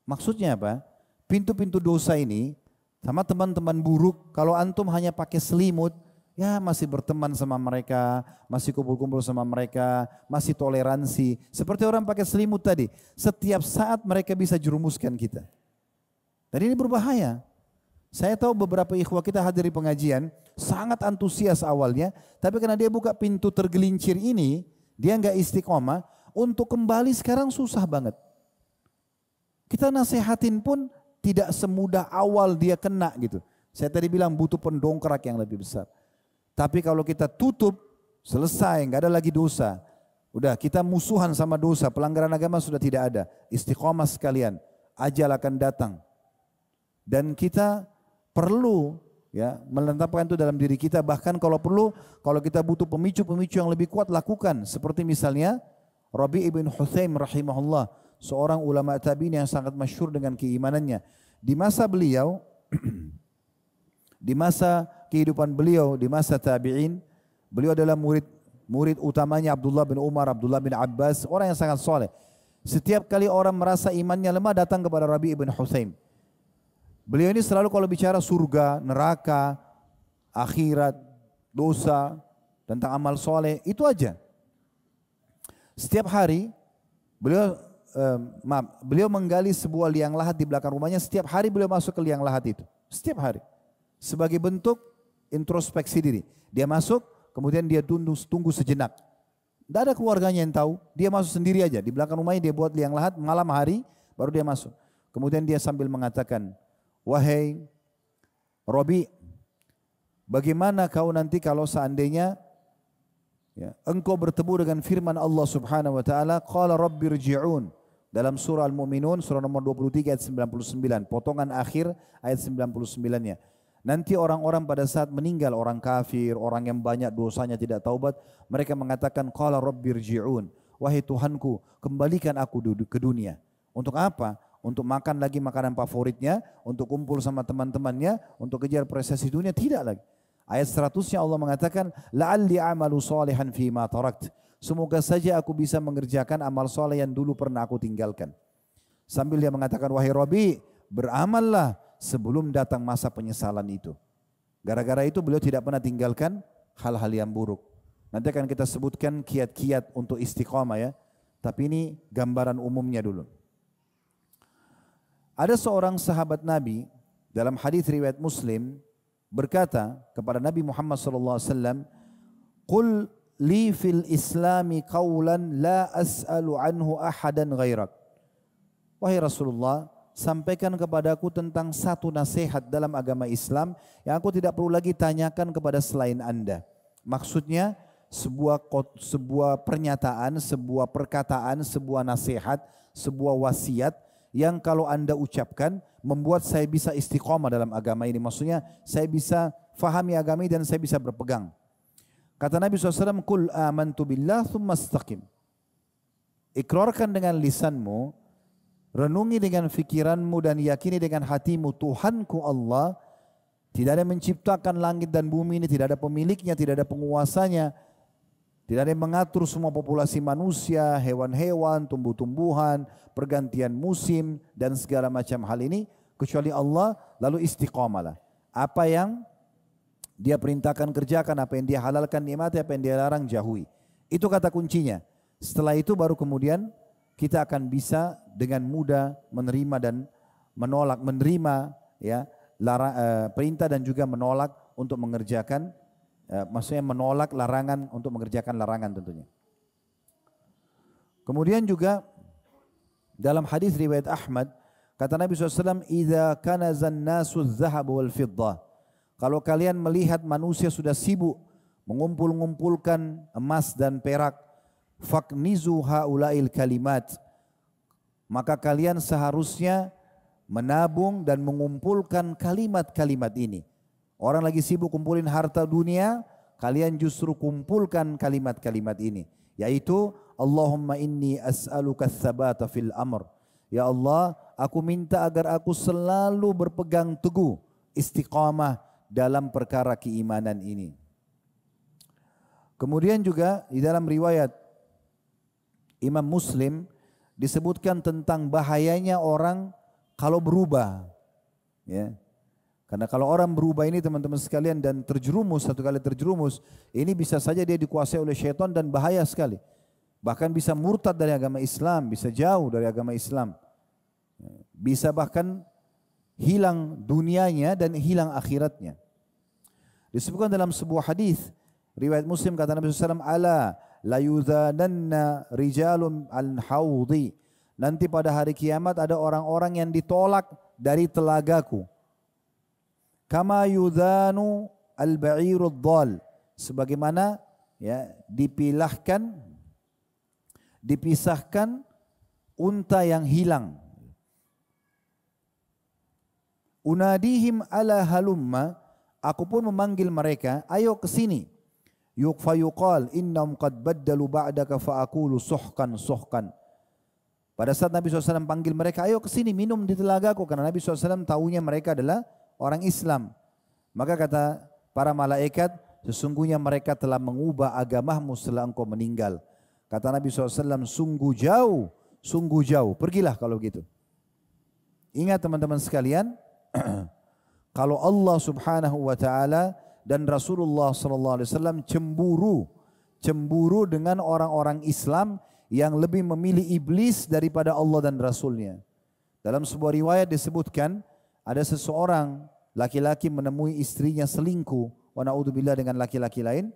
Maksudnya apa? Pintu-pintu dosa ini sama teman-teman buruk, kalau antum hanya pakai selimut, ya masih berteman sama mereka, masih kumpul-kumpul sama mereka, masih toleransi. Seperti orang pakai selimut tadi, setiap saat mereka bisa jerumuskan kita. Dan ini berbahaya. Saya tahu beberapa ikhwah kita hadir di pengajian, sangat antusias awalnya, tapi karena dia buka pintu tergelincir ini, dia nggak istiqomah, untuk kembali sekarang susah banget. Kita nasihatin pun tidak semudah awal dia kena gitu. Saya tadi bilang butuh pendongkrak yang lebih besar. Tapi kalau kita tutup, selesai, nggak ada lagi dosa. Udah kita musuhan sama dosa, pelanggaran agama sudah tidak ada. Istiqomah sekalian, ajal akan datang. Dan kita perlu ya menetapkan itu dalam diri kita. Bahkan kalau perlu, kalau kita butuh pemicu-pemicu yang lebih kuat, lakukan. Seperti misalnya Rabi' ibn Hutsaim rahimahullah, seorang ulama tabi'in yang sangat masyhur dengan keimanannya. Di masa beliau, di masa kehidupan beliau, di masa tabi'in, beliau adalah murid utamanya Abdullah bin Umar, Abdullah bin Abbas, orang yang sangat soleh. Setiap kali orang merasa imannya lemah datang kepada Rabi' ibn Hutsaim. Beliau ini selalu kalau bicara surga, neraka, akhirat, dosa, tentang amal soleh, itu aja. Setiap hari beliau menggali sebuah liang lahat di belakang rumahnya. Setiap hari beliau masuk ke liang lahat itu. Setiap hari. Sebagai bentuk introspeksi diri. Dia masuk, kemudian dia tunggu sejenak. Tidak ada keluarganya yang tahu. Dia masuk sendiri aja. Di belakang rumahnya dia buat liang lahat, malam hari baru dia masuk. Kemudian dia sambil mengatakan, wahai Robi, bagaimana kau nanti kalau seandainya ya, engkau bertemu dengan firman Allah Subhanahu wa taala, qala rabbirji'un, dalam surah Al-Mu'minun surah nomor 23 ayat 99, potongan akhir ayat 99-nya. Nanti orang-orang pada saat meninggal, orang kafir, orang yang banyak dosanya tidak taubat, mereka mengatakan qala rabbirji'un, wahai Tuhanku, kembalikan aku ke dunia. Untuk apa? Untuk makan lagi makanan favoritnya, untuk kumpul sama teman-temannya, untuk kejar prestasi dunia, tidak lagi. Ayat 100-nya Allah mengatakan, la'alli amalu salihan fima tarakt. Semoga saja aku bisa mengerjakan amal soleh yang dulu pernah aku tinggalkan. Sambil dia mengatakan, wahai Rabi, beramallah sebelum datang masa penyesalan itu. Gara-gara itu beliau tidak pernah tinggalkan hal-hal yang buruk. Nanti akan kita sebutkan kiat-kiat untuk istiqamah ya. Tapi ini gambaran umumnya dulu. Ada seorang sahabat Nabi dalam hadis riwayat Muslim berkata kepada Nabi Muhammad SAW, "Qul li fil Islami qawlan la as'alu anhu ahadan ghairak." Wahai Rasulullah, sampaikan kepadaku tentang satu nasihat dalam agama Islam yang aku tidak perlu lagi tanyakan kepada selain Anda. Maksudnya sebuah pernyataan, sebuah perkataan, sebuah nasihat, sebuah wasiat yang kalau Anda ucapkan membuat saya bisa istiqomah dalam agama ini. Maksudnya saya bisa fahami agama ini dan saya bisa berpegang. Kata Nabi SAW, Qul amantu billah thumma istaqim. Ikrarkan dengan lisanmu, renungi dengan fikiranmu dan yakini dengan hatimu, Tuhanku Allah, tidak ada yang menciptakan langit dan bumi ini, tidak ada pemiliknya, tidak ada penguasanya, tidak ada yang mengatur semua populasi manusia, hewan-hewan, tumbuh-tumbuhan, pergantian musim dan segala macam hal ini kecuali Allah, lalu istiqamalah. Apa yang Dia perintahkan kerjakan, apa yang dia halalkan nikmati, apa yang dia larang jauhi. Itu kata kuncinya. Setelah itu baru kemudian kita akan bisa dengan mudah menerima dan menolak, menerima ya perintah dan juga menolak untuk mengerjakan, maksudnya menolak larangan untuk mengerjakan larangan tentunya. Kemudian juga dalam hadis riwayat Ahmad, kata Nabi SAW, "Idza kanazan nasu dzahab wal fiddah." Kalau kalian melihat manusia sudah sibuk mengumpulkan emas dan perak, faknizu haulail kalimat, maka kalian seharusnya menabung dan mengumpulkan kalimat-kalimat ini. Orang lagi sibuk kumpulin harta dunia, kalian justru kumpulkan kalimat-kalimat ini, yaitu Allahumma inni as'aluka tsabata fil amr. Ya Allah, aku minta agar aku selalu berpegang teguh, istiqamah dalam perkara keimanan ini. Kemudian juga di dalam riwayat Imam Muslim disebutkan tentang bahayanya orang kalau berubah. Ya. Karena kalau orang berubah ini teman-teman sekalian dan terjerumus, satu kali terjerumus, ini bisa saja dia dikuasai oleh syaitan dan bahaya sekali. Bahkan bisa murtad dari agama Islam, bisa jauh dari agama Islam. Bisa bahkan hilang dunianya dan hilang akhiratnya. Disebutkan dalam sebuah hadis riwayat Muslim, kata Nabi SAW, "Ala la yudhananna rijalun al-hawdi." Nanti pada hari kiamat ada orang-orang yang ditolak dari telagaku. Kama yudhanu al-ba'irud dhal. Sebagaimana ya dipisahkan unta yang hilang. Unadihim ala halumma, aku pun memanggil mereka, ayo ke sini. Fayuqal innahum qad baddalu ba'daka fa'aqulu suhkan suhkan. Pada saat Nabi SAW panggil mereka, ayo ke sini minum di telagaku, karena Nabi SAW tahunya mereka adalah orang Islam. Maka kata para malaikat, sesungguhnya mereka telah mengubah agamamu setelah engkau meninggal. Kata Nabi SAW, sungguh jauh, pergilah kalau gitu. Ingat teman-teman sekalian, kalau Allah Subhanahu wa taala dan Rasulullah sallallahu alaihi wasallam cemburu dengan orang-orang Islam yang lebih memilih iblis daripada Allah dan Rasulnya. Dalam sebuah riwayat disebutkan ada seseorang laki-laki menemui istrinya selingkuh, wa naudzubillah, dengan laki-laki lain.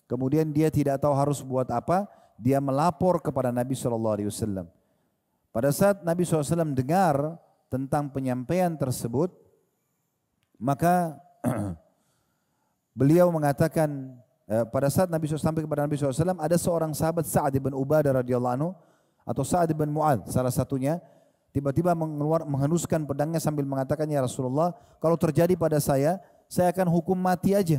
Kemudian dia tidak tahu harus buat apa, dia melapor kepada Nabi SAW. Pada saat Nabi SAW dengar tentang penyampaian tersebut, maka beliau mengatakan, pada saat Nabi SAW sampai kepada Nabi SAW, ada seorang sahabat Sa'ad bin Ubadah radhiyallahu anhu, atau Sa'ad bin Mu'adz salah satunya, tiba-tiba menghenuskan pedangnya sambil mengatakan, ya Rasulullah, kalau terjadi pada saya akan hukum mati aja.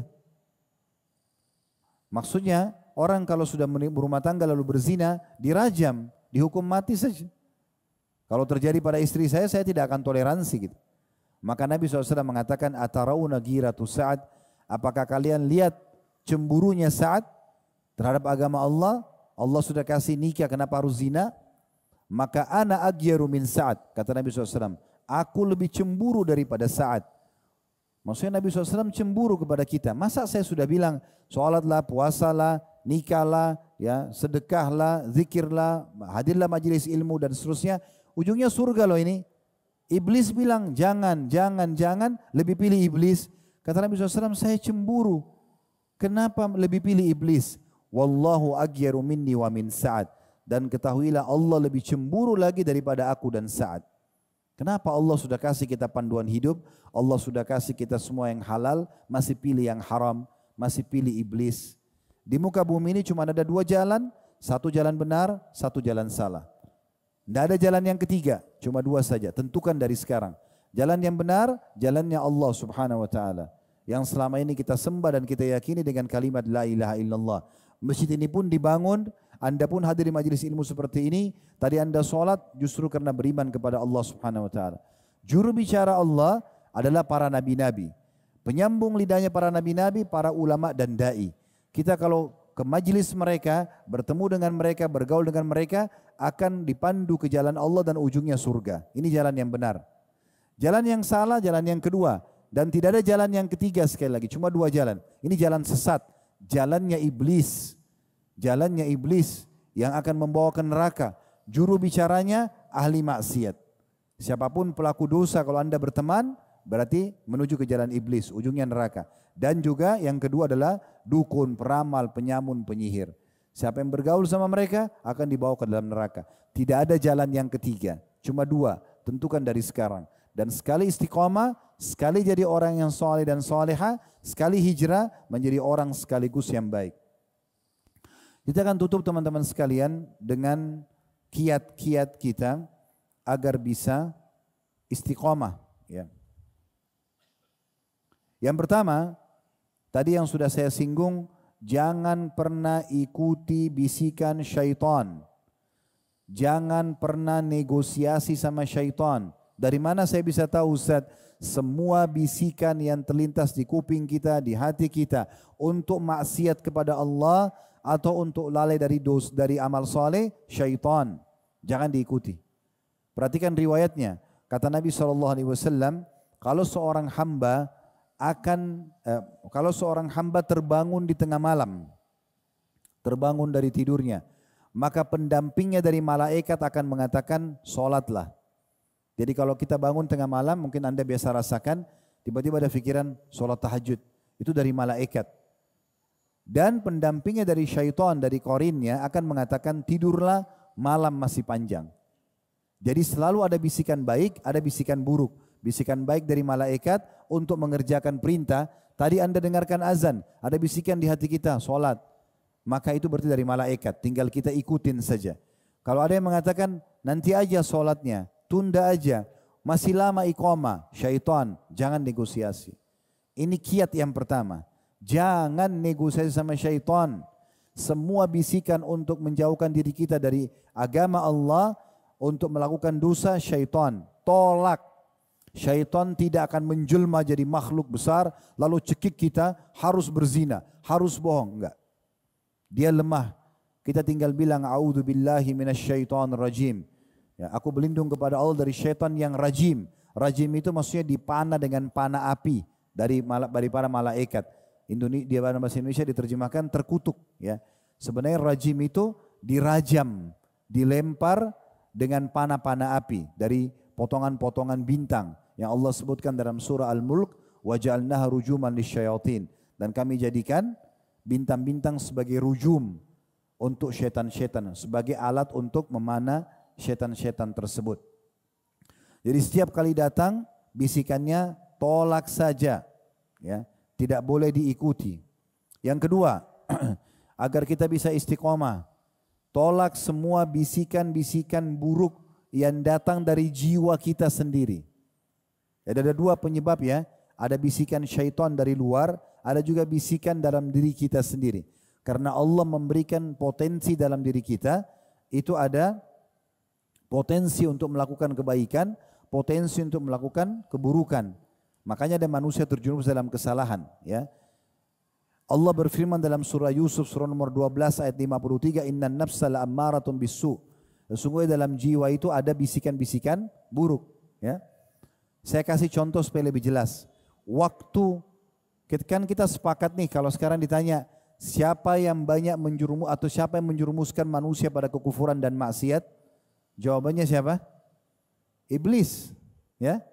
Maksudnya orang kalau sudah berumah tangga lalu berzina, dirajam, dihukum mati saja. Kalau terjadi pada istri saya tidak akan toleransi gitu. Maka Nabi SAW mengatakan, atarauna giratu Sa'ad, apakah kalian lihat cemburunya Sa'ad terhadap agama Allah? Allah sudah kasih nikah, kenapa harus zina? Maka ana agyaru min Sa'ad, kata Nabi SAW, aku lebih cemburu daripada Sa'ad. Maksudnya Nabi SAW cemburu kepada kita. Masa saya sudah bilang sholatlah, puasalah, nikahlah, ya, sedekahlah, zikirlah, hadirlah majelis ilmu dan seterusnya. Ujungnya surga loh ini. Iblis bilang jangan, lebih pilih iblis. Kata Nabi SAW, saya cemburu. Kenapa lebih pilih iblis? Wallahu aghyaru minni wa min Sa'ad. Dan ketahuilah Allah lebih cemburu lagi daripada aku dan Sa'ad. Kenapa Allah sudah kasih kita panduan hidup, Allah sudah kasih kita semua yang halal, masih pilih yang haram, masih pilih iblis. Di muka bumi ini cuma ada dua jalan, satu jalan benar, satu jalan salah. Tidak ada jalan yang ketiga, cuma dua saja, tentukan dari sekarang. Jalan yang benar, jalannya Allah Subhanahu wa taala. Yang selama ini kita sembah dan kita yakini dengan kalimat la ilaha illallah. Masjid ini pun dibangun, Anda pun hadir di majelis ilmu seperti ini, tadi Anda sholat justru karena beriman kepada Allah Subhanahu wa taala. Juru bicara Allah adalah para nabi-nabi. Penyambung lidahnya para nabi-nabi, para ulama dan dai. Kita kalau ke majelis mereka, bertemu dengan mereka, bergaul dengan mereka, akan dipandu ke jalan Allah dan ujungnya surga. Ini jalan yang benar. Jalan yang salah, jalan yang kedua. Dan tidak ada jalan yang ketiga sekali lagi, cuma dua jalan. Ini jalan sesat, jalannya iblis. Jalannya iblis yang akan membawa ke neraka. Juru bicaranya ahli maksiat. Siapapun pelaku dosa kalau Anda berteman, berarti menuju ke jalan iblis, ujungnya neraka. Dan juga yang kedua adalah dukun, peramal, penyamun, penyihir. Siapa yang bergaul sama mereka akan dibawa ke dalam neraka. Tidak ada jalan yang ketiga, cuma dua, tentukan dari sekarang. Dan sekali istiqomah, sekali jadi orang yang soleh dan soleha, sekali hijrah menjadi orang sekaligus yang baik. Kita akan tutup teman-teman sekalian dengan kiat-kiat kita agar bisa istiqomah. Ya. Yang pertama, tadi yang sudah saya singgung, jangan pernah ikuti bisikan syaitan. Jangan pernah negosiasi sama syaitan. Dari mana saya bisa tahu Ustaz? Semua bisikan yang terlintas di kuping kita, di hati kita untuk maksiat kepada Allah atau untuk lalai dari amal soleh, syaitan. Jangan diikuti. Perhatikan riwayatnya. Kata Nabi SAW, kalau seorang hamba terbangun di tengah malam, terbangun dari tidurnya, maka pendampingnya dari malaikat akan mengatakan, sholatlah. Jadi kalau kita bangun tengah malam, mungkin Anda biasa rasakan, tiba-tiba ada pikiran sholat tahajud. Itu dari malaikat. Dan pendampingnya dari syaitan, dari korinnya akan mengatakan, tidurlah, malam masih panjang. Jadi selalu ada bisikan baik, ada bisikan buruk. Bisikan baik dari malaikat untuk mengerjakan perintah. Tadi Anda dengarkan azan, ada bisikan di hati kita, sholat. Maka itu berarti dari malaikat, tinggal kita ikutin saja. Kalau ada yang mengatakan, nanti aja sholatnya, tunda aja, masih lama iqamah, syaitan, jangan negosiasi. Ini kiat yang pertama, jangan negosiasi sama syaitan. Semua bisikan untuk menjauhkan diri kita dari agama Allah, untuk melakukan dosa, syaitan, tolak. Syaitan tidak akan menjelma jadi makhluk besar, lalu cekik kita harus berzina, harus bohong, enggak. Dia lemah. Kita tinggal bilang, a'udzubillahi minasyaitonir rajim. Ya, aku berlindung kepada Allah dari syaitan yang rajim. Rajim itu maksudnya dipana dengan panah api dari para malaikat. Di dalam bahasa Indonesia diterjemahkan terkutuk. Ya, sebenarnya rajim itu dirajam, dilempar dengan panah-panah api dari potongan-potongan bintang yang Allah sebutkan dalam surah Al-Mulk, wa ja'alnaha rujuman lisyayatin, dan kami jadikan bintang-bintang sebagai rujum untuk syaitan-syaitan, sebagai alat untuk memanah syaitan-syaitan tersebut. Jadi setiap kali datang bisikannya tolak saja, ya, tidak boleh diikuti. Yang kedua, agar kita bisa istiqomah, tolak semua bisikan-bisikan buruk yang datang dari jiwa kita sendiri. Ada dua penyebab ya, ada bisikan syaitan dari luar, ada juga bisikan dalam diri kita sendiri. Karena Allah memberikan potensi dalam diri kita, itu ada potensi untuk melakukan kebaikan, potensi untuk melakukan keburukan. Makanya ada manusia terjerumus dalam kesalahan. Ya. Allah berfirman dalam surah Yusuf surah nomor 12 ayat 53, innan nafsa la'ammaratun bisu. Sesungguhnya dalam jiwa itu ada bisikan-bisikan buruk. Ya. Saya kasih contoh supaya lebih jelas. Waktu kan kita sepakat nih, kalau sekarang ditanya siapa yang banyak siapa yang menjerumuskan manusia pada kekufuran dan maksiat? Jawabannya siapa? Iblis. Ya.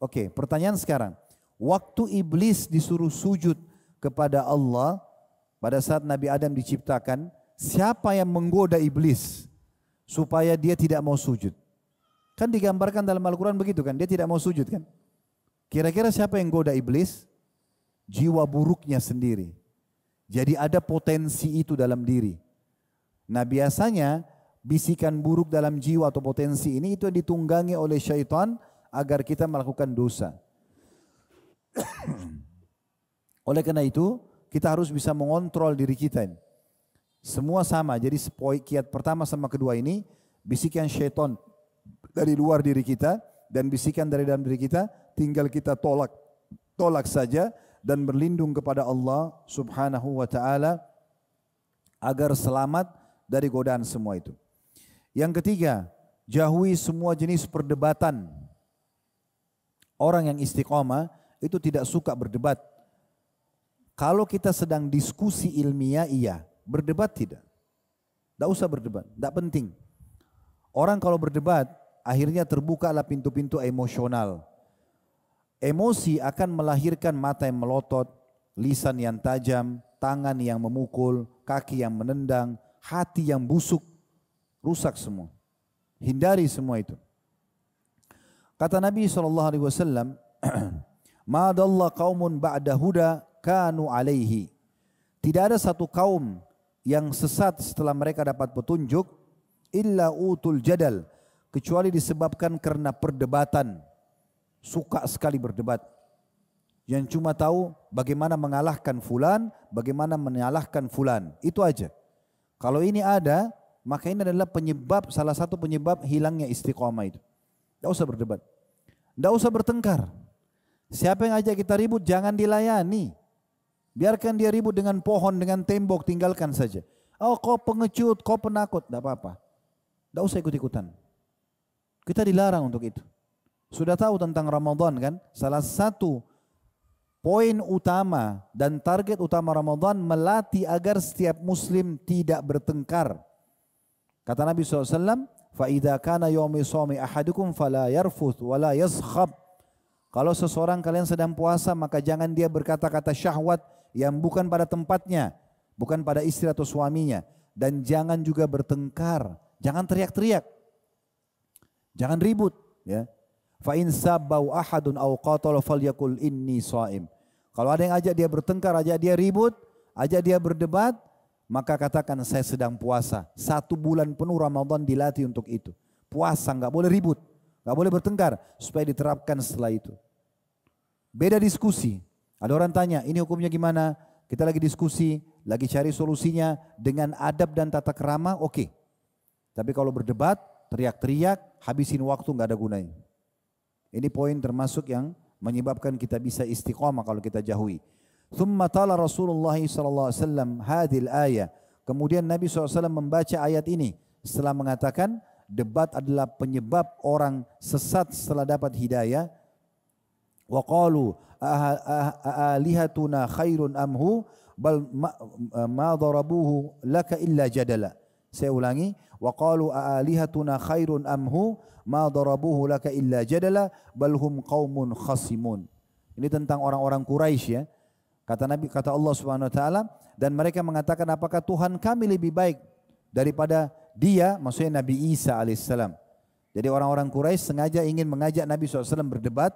Oke, pertanyaan sekarang. Waktu iblis disuruh sujud kepada Allah pada saat Nabi Adam diciptakan, siapa yang menggoda iblis supaya dia tidak mau sujud? Kan digambarkan dalam Al-Quran begitu kan, dia tidak mau sujud kan? Kira-kira siapa yang goda iblis? Jiwa buruknya sendiri. Jadi ada potensi itu dalam diri. Nah biasanya bisikan buruk dalam jiwa atau potensi ini itu ditunggangi oleh syaitan agar kita melakukan dosa. Oleh karena itu, kita harus bisa mengontrol diri kita. Semua sama, jadi kiat pertama sama kedua ini, bisikan syaitan dari luar diri kita dan bisikan dari dalam diri kita, tinggal kita tolak saja dan berlindung kepada Allah Subhanahu wa taala agar selamat dari godaan semua itu. Yang ketiga, jauhi semua jenis perdebatan. Orang yang istiqomah itu tidak suka berdebat. Kalau kita sedang diskusi ilmiah, iya. Berdebat tidak. Tidak usah berdebat, tidak penting. Orang kalau berdebat, akhirnya terbukalah pintu-pintu emosional. Emosi akan melahirkan mata yang melotot, lisan yang tajam, tangan yang memukul, kaki yang menendang, hati yang busuk, rusak semua. Hindari semua itu. Kata Nabi SAW, Ma dalla qaumun ba'da huda kanu alaihi. Tidak ada satu kaum yang sesat setelah mereka dapat petunjuk, illa utul jadal, kecuali disebabkan karena perdebatan. Suka sekali berdebat. Yang cuma tahu bagaimana mengalahkan fulan, bagaimana menyalahkan fulan. Itu aja. Kalau ini ada, maka ini adalah penyebab, salah satu penyebab hilangnya istiqomah itu. Tidak usah berdebat. Tidak usah bertengkar. Siapa yang ajak kita ribut, jangan dilayani. Biarkan dia ribut dengan pohon, dengan tembok, tinggalkan saja. Oh, kau pengecut, kau penakut. Tidak apa-apa. Tidak usah ikut-ikutan. Kita dilarang untuk itu. Sudah tahu tentang Ramadan kan? Salah satu poin utama dan target utama Ramadan melatih agar setiap muslim tidak bertengkar. Kata Nabi SAW, فَإِذَا كَانَ يَوْمِ صَوْمِ أَحَدُكُمْ فَلَا يَرْفُثْ وَلَا يَصْخَبْ. Kalau seseorang kalian sedang puasa, maka jangan dia berkata-kata syahwat yang bukan pada tempatnya, bukan pada istri atau suaminya, dan jangan juga bertengkar, jangan teriak-teriak, jangan ribut, ya. Fa in sabbau ahadun aw qatala falyakul inni shaim. Kalau ada yang ajak dia bertengkar, ajak dia ribut, ajak dia berdebat, maka katakan saya sedang puasa. 1 bulan penuh Ramadan dilatih untuk itu. Puasa, enggak boleh ribut, enggak boleh bertengkar, supaya diterapkan setelah itu. Beda diskusi. Ada orang tanya, ini hukumnya gimana? Kita lagi diskusi, lagi cari solusinya dengan adab dan tata krama, oke. Tapi kalau berdebat, teriak-teriak, habisin waktu, enggak ada gunanya. Ini poin termasuk yang menyebabkan kita bisa istiqamah kalau kita jauhi. Thumma tala Rasulullah SAW hadhil ayah. Kemudian Nabi SAW membaca ayat ini setelah mengatakan debat adalah penyebab orang sesat setelah dapat hidayah. Wa qalu alihatuna khairun amhu bal ma darabuhu laka illa jadala. Saya ulangi, wa qalu alihatuna khairun amhu ma darabuhu laka illa jadala bal hum qaumun khasimun. Ini tentang orang-orang Quraisy ya. Kata Nabi, kata Allah Subhanahu wa taala, dan mereka mengatakan apakah Tuhan kami lebih baik daripada dia, maksudnya Nabi Isa alaihissalam. Jadi orang-orang Quraisy sengaja ingin mengajak Nabi SAW berdebat,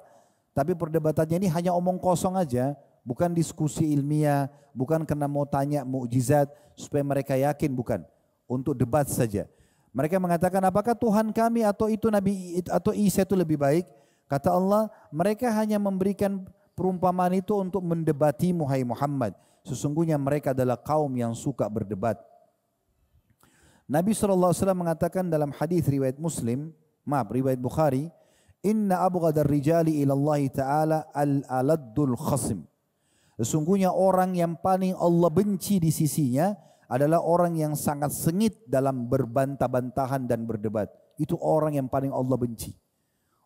tapi perdebatannya ini hanya omong kosong aja, bukan diskusi ilmiah, bukan karena mau tanya mukjizat supaya mereka yakin, bukan. Untuk debat saja. Mereka mengatakan apakah Tuhan kami atau itu Nabi atau Isa itu lebih baik? Kata Allah, mereka hanya memberikan perumpamaan itu untuk mendebati hai Muhammad. Sesungguhnya mereka adalah kaum yang suka berdebat. Nabi SAW mengatakan dalam hadis riwayat riwayat Bukhari, Inna abghadar rijali ilallahi ta'ala al-aladdul khasim. Sesungguhnya orang yang paling Allah benci di sisinya adalah orang yang sangat sengit dalam berbantah-bantahan dan berdebat. Itu orang yang paling Allah benci.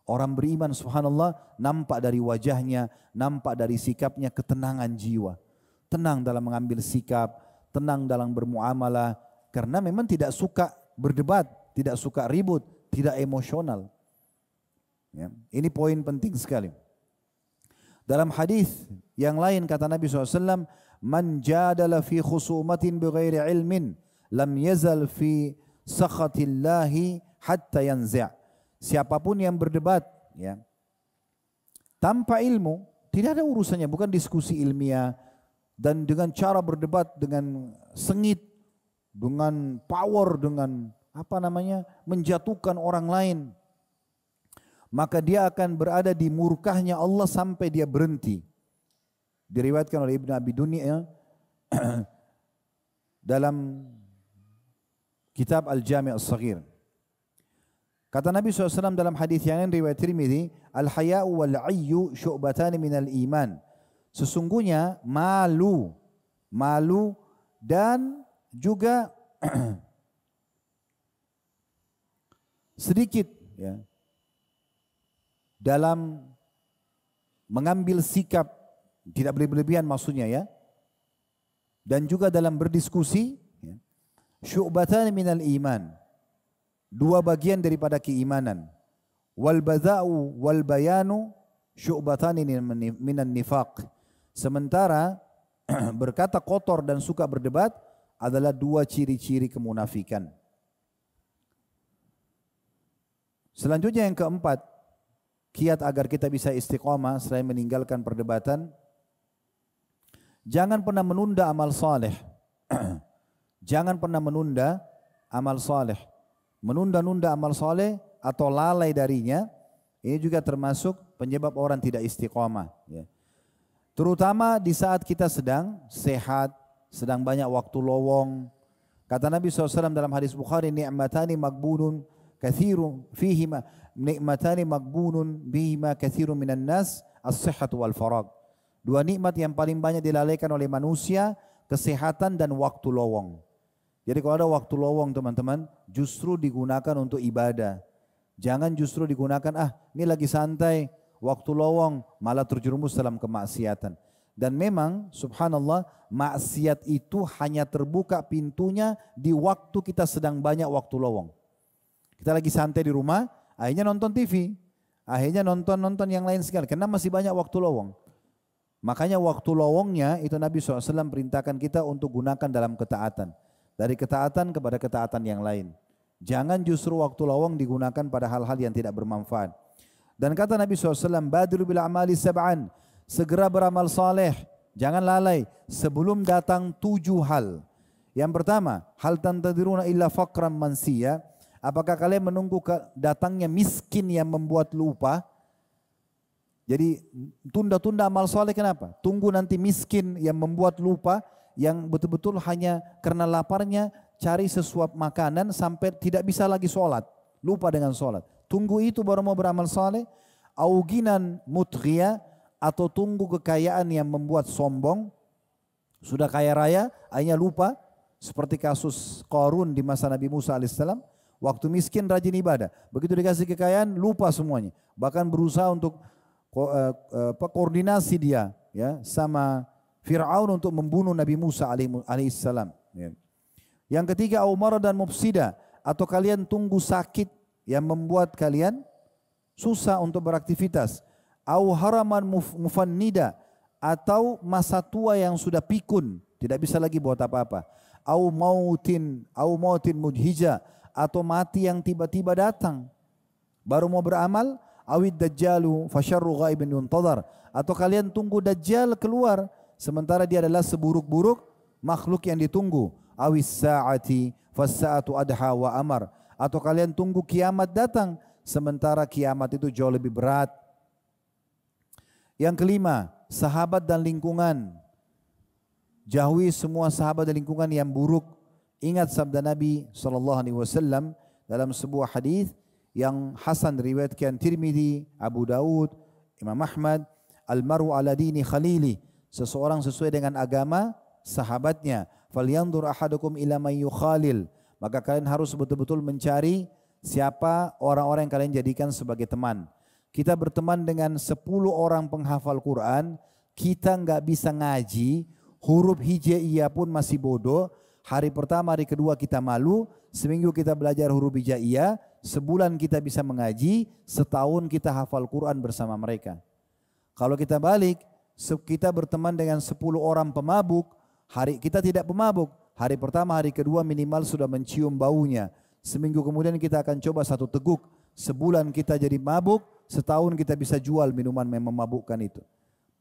Orang beriman subhanallah nampak dari wajahnya, nampak dari sikapnya ketenangan jiwa. Tenang dalam mengambil sikap, tenang dalam bermuamalah. Karena memang tidak suka berdebat, tidak suka ribut, tidak emosional. Ya, ini poin penting sekali. Dalam hadis yang lain kata Nabi SAW, Man jadala fi khusumatin bighairi ilmin lam yazal fi sakhatillahi hatta yanzi'. Siapapun yang berdebat ya tanpa ilmu, tidak ada urusannya, bukan diskusi ilmiah, dan dengan cara berdebat dengan sengit, dengan power, dengan menjatuhkan orang lain, maka dia akan berada di murkahnya Allah sampai dia berhenti. Diriwayatkan oleh Ibn Abi Dunya dalam kitab Al-Jami' As-Saghir. Kata Nabi SAW dalam hadis yang lain riwayat Tirmidzi, Al-haya'u wal-'ayyu syu'batani minal iman. Sesungguhnya malu dan juga sedikit ya dalam mengambil sikap, tidak berlebihan maksudnya ya. Dan juga dalam berdiskusi, ya, syu'batan minal iman, dua bagian daripada keimanan. Wal bada'u wal bayanu syu'batan minan nifaq. Sementara berkata kotor dan suka berdebat adalah dua ciri-ciri kemunafikan. Selanjutnya yang keempat, kiat agar kita bisa istiqamah selain meninggalkan perdebatan, jangan pernah menunda amal saleh. Jangan pernah menunda amal saleh. Menunda-nunda amal saleh atau lalai darinya, ini juga termasuk penyebab orang tidak istiqamah. Ya. Terutama di saat kita sedang sehat, sedang banyak waktu lowong. Kata Nabi SAW dalam hadis Bukhari, ni'matani magbunun kathirun fihima, nikmatani magbunun bihima kathirun minan nas, as-sihhatu wal farag. Dua nikmat yang paling banyak dilalaikan oleh manusia, kesehatan dan waktu lowong. Jadi kalau ada waktu lowong teman-teman, justru digunakan untuk ibadah. Jangan justru digunakan, ini lagi santai, waktu lowong, malah terjerumus dalam kemaksiatan. Dan memang subhanallah, maksiat itu hanya terbuka pintunya di waktu kita sedang banyak waktu lowong. Kita lagi santai di rumah, akhirnya nonton TV, akhirnya nonton yang lain sekali, karena masih banyak waktu lowong. Makanya waktu lowongnya itu Nabi SAW perintahkan kita untuk gunakan dalam ketaatan. Dari ketaatan kepada ketaatan yang lain. Jangan justru waktu lowong digunakan pada hal-hal yang tidak bermanfaat. Dan kata Nabi SAW, badiru bil amali sab'an, segera beramal saleh, jangan lalai sebelum datang 7 hal. Yang pertama, hal tantadiruna illa faqran mansiya, apakah kalian menunggu datangnya miskin yang membuat lupa? Jadi tunda-tunda amal soleh kenapa? Tunggu nanti miskin yang membuat lupa, yang betul-betul hanya karena laparnya cari sesuap makanan sampai tidak bisa lagi sholat, lupa dengan sholat. Tunggu itu baru mau beramal soleh. Auginan mutghiyah, atau tunggu kekayaan yang membuat sombong. Sudah kaya raya, akhirnya lupa. Seperti kasus Qarun di masa Nabi Musa alaihissalam. Waktu miskin rajin ibadah, begitu dikasih kekayaan lupa semuanya. Bahkan berusaha untuk koordinasi dia ya sama Fir'aun untuk membunuh Nabi Musa alaihissalam. Ya. Yang ketiga, Umar dan mufsida, atau kalian tunggu sakit yang membuat kalian susah untuk beraktivitas. Au haraman mufannida, atau masa tua yang sudah pikun, tidak bisa lagi buat apa-apa. Au mautin mudhija, atau mati yang tiba-tiba datang. Baru mau beramal, awid dajjalu fasyarru ghaibin yuntadhar, atau kalian tunggu dajjal keluar sementara dia adalah seburuk-buruk makhluk yang ditunggu. Awis sa'ati fas-sa'atu adha wa amar, atau kalian tunggu kiamat datang sementara kiamat itu jauh lebih berat. Yang kelima, sahabat dan lingkungan. Jauhi semua sahabat dan lingkungan yang buruk. Ingat sabda Nabi SAW dalam sebuah hadis yang hasan riwayatkan Tirmidzi, Abu Daud, Imam Ahmad, al-maru ala dini khalili, seseorang sesuai dengan agama sahabatnya. Falyanzur ahadukum ila man yukhalil, maka kalian harus betul-betul mencari siapa orang-orang yang kalian jadikan sebagai teman. Kita berteman dengan 10 orang penghafal Quran, kita nggak bisa ngaji, huruf hijaiyah pun masih bodoh. Hari pertama, hari kedua kita malu, seminggu kita belajar huruf hijaiyah, sebulan kita bisa mengaji, setahun kita hafal Quran bersama mereka. Kalau kita balik, kita berteman dengan 10 orang pemabuk, kita tidak pemabuk. Hari pertama, hari kedua minimal sudah mencium baunya. Seminggu kemudian kita akan coba 1 teguk. Sebulan kita jadi mabuk, setahun kita bisa jual minuman yang memabukkan itu.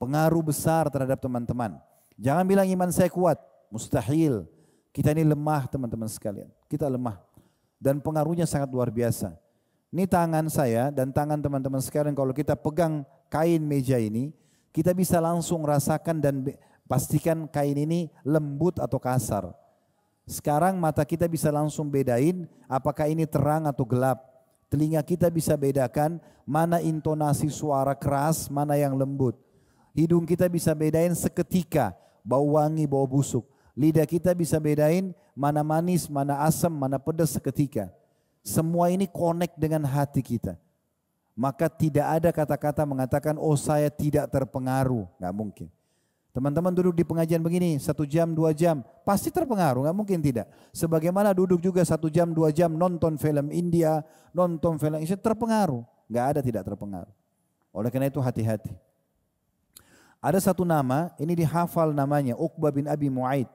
Pengaruh besar terhadap teman-teman. Jangan bilang iman saya kuat, mustahil. Kita ini lemah teman-teman sekalian. Kita lemah. Dan pengaruhnya sangat luar biasa. Ini tangan saya dan tangan teman-teman sekalian, kalau kita pegang kain meja ini, kita bisa langsung rasakan dan pastikan kain ini lembut atau kasar. Sekarang mata kita bisa langsung bedain apakah ini terang atau gelap. Telinga kita bisa bedakan mana intonasi suara keras, mana yang lembut. Hidung kita bisa bedain seketika bau wangi, bau busuk. Lidah kita bisa bedain mana manis, mana asam, mana pedas seketika. Semua ini connect dengan hati kita. maka tidak ada kata-kata mengatakan, oh saya tidak terpengaruh. Nggak mungkin. Teman-teman duduk di pengajian begini 1 jam, 2 jam, pasti terpengaruh, nggak mungkin tidak. Sebagaimana duduk juga 1 jam, 2 jam nonton film India, nonton film Indonesia, terpengaruh. Nggak ada tidak terpengaruh. Oleh karena itu hati-hati. Ada satu nama, ini dihafal namanya, Uqbah bin Abi Mu'aid.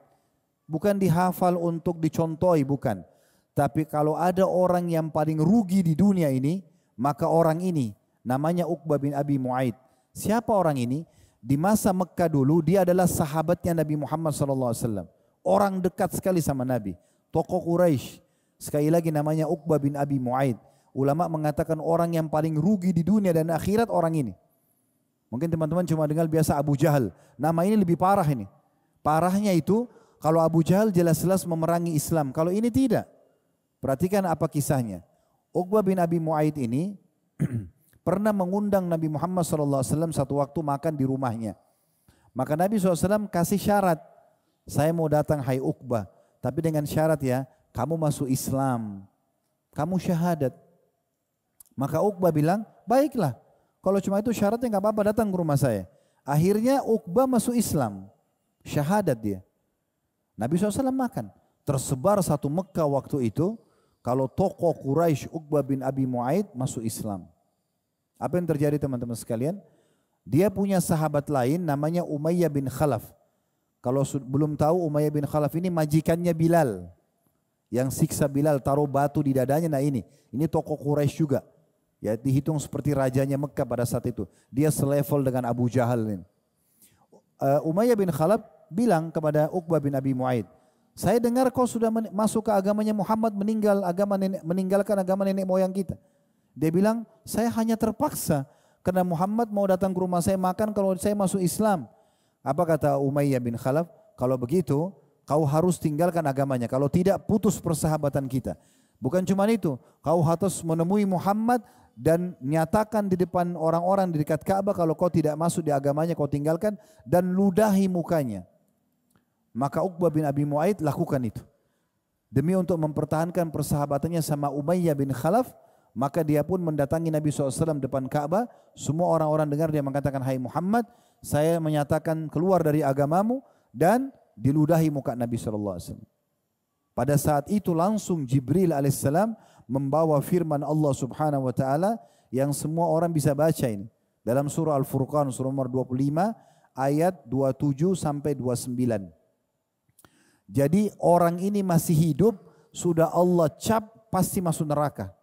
Bukan dihafal untuk dicontohi, bukan. Tapi kalau ada orang yang paling rugi di dunia ini, maka orang ini namanya Uqbah bin Abi Mu'aid. Siapa orang ini? Di masa Mekah dulu dia adalah sahabatnya Nabi Muhammad SAW. Orang dekat sekali sama Nabi. Tokoh Quraisy. Sekali lagi namanya Uqbah bin Abi Mu'aid. Ulama mengatakan orang yang paling rugi di dunia dan akhirat orang ini. Mungkin teman-teman cuma dengar biasa Abu Jahal. Nama ini lebih parah ini. Parahnya itu kalau Abu Jahal jelas-jelas memerangi Islam. Kalau ini tidak. Perhatikan apa kisahnya. Uqbah bin Abi Mu'aid ini pernah mengundang Nabi Muhammad SAW satu waktu makan di rumahnya. Maka Nabi SAW kasih syarat. Saya mau datang hai Uqbah. Tapi dengan syarat ya, kamu masuk Islam. Kamu syahadat. Maka Uqbah bilang, baiklah. Kalau cuma itu syaratnya nggak apa-apa datang ke rumah saya. Akhirnya Uqbah masuk Islam. Syahadat dia. Nabi SAW makan. Tersebar satu Mekah waktu itu. Kalau tokoh Quraisy Uqbah bin Abi Mu'aid masuk Islam. Apa yang terjadi teman-teman sekalian? Dia punya sahabat lain namanya Umayyah bin Khalaf. Kalau belum tahu Umayyah bin Khalaf ini majikannya Bilal. Yang siksa Bilal taruh batu di dadanya. Nah ini tokoh Quraisy juga. Ya dihitung seperti rajanya Mekah pada saat itu. Dia selevel dengan Abu Jahal ini. Umayyah bin Khalaf bilang kepada Uqbah bin Abi Mu'aid, saya dengar kau sudah masuk ke agamanya Muhammad, meninggalkan agama nenek moyang kita. Dia bilang, saya hanya terpaksa karena Muhammad mau datang ke rumah saya makan kalau saya masuk Islam. Apa kata Umayyah bin Khalaf? Kalau begitu, kau harus tinggalkan agamanya. Kalau tidak, putus persahabatan kita. Bukan cuma itu, kau harus menemui Muhammad dan nyatakan di depan orang-orang di dekat Ka'bah kalau kau tidak masuk di agamanya, kau tinggalkan dan ludahi mukanya. Maka Uqbah bin Abi Mu'aid lakukan itu. Demi untuk mempertahankan persahabatannya sama Umayyah bin Khalaf, maka dia pun mendatangi Nabi SAW depan Ka'bah. Semua orang-orang dengar dia mengatakan, hai Muhammad, saya menyatakan keluar dari agamamu, dan diludahi muka Nabi SAW. Pada saat itu langsung Jibril alaihissalam membawa firman Allah Subhanahu wa taala yang semua orang bisa baca ini. Dalam surah Al-Furqan surah nomor 25 ayat 27 sampai 29. Jadi orang ini masih hidup, sudah Allah cap pasti masuk neraka.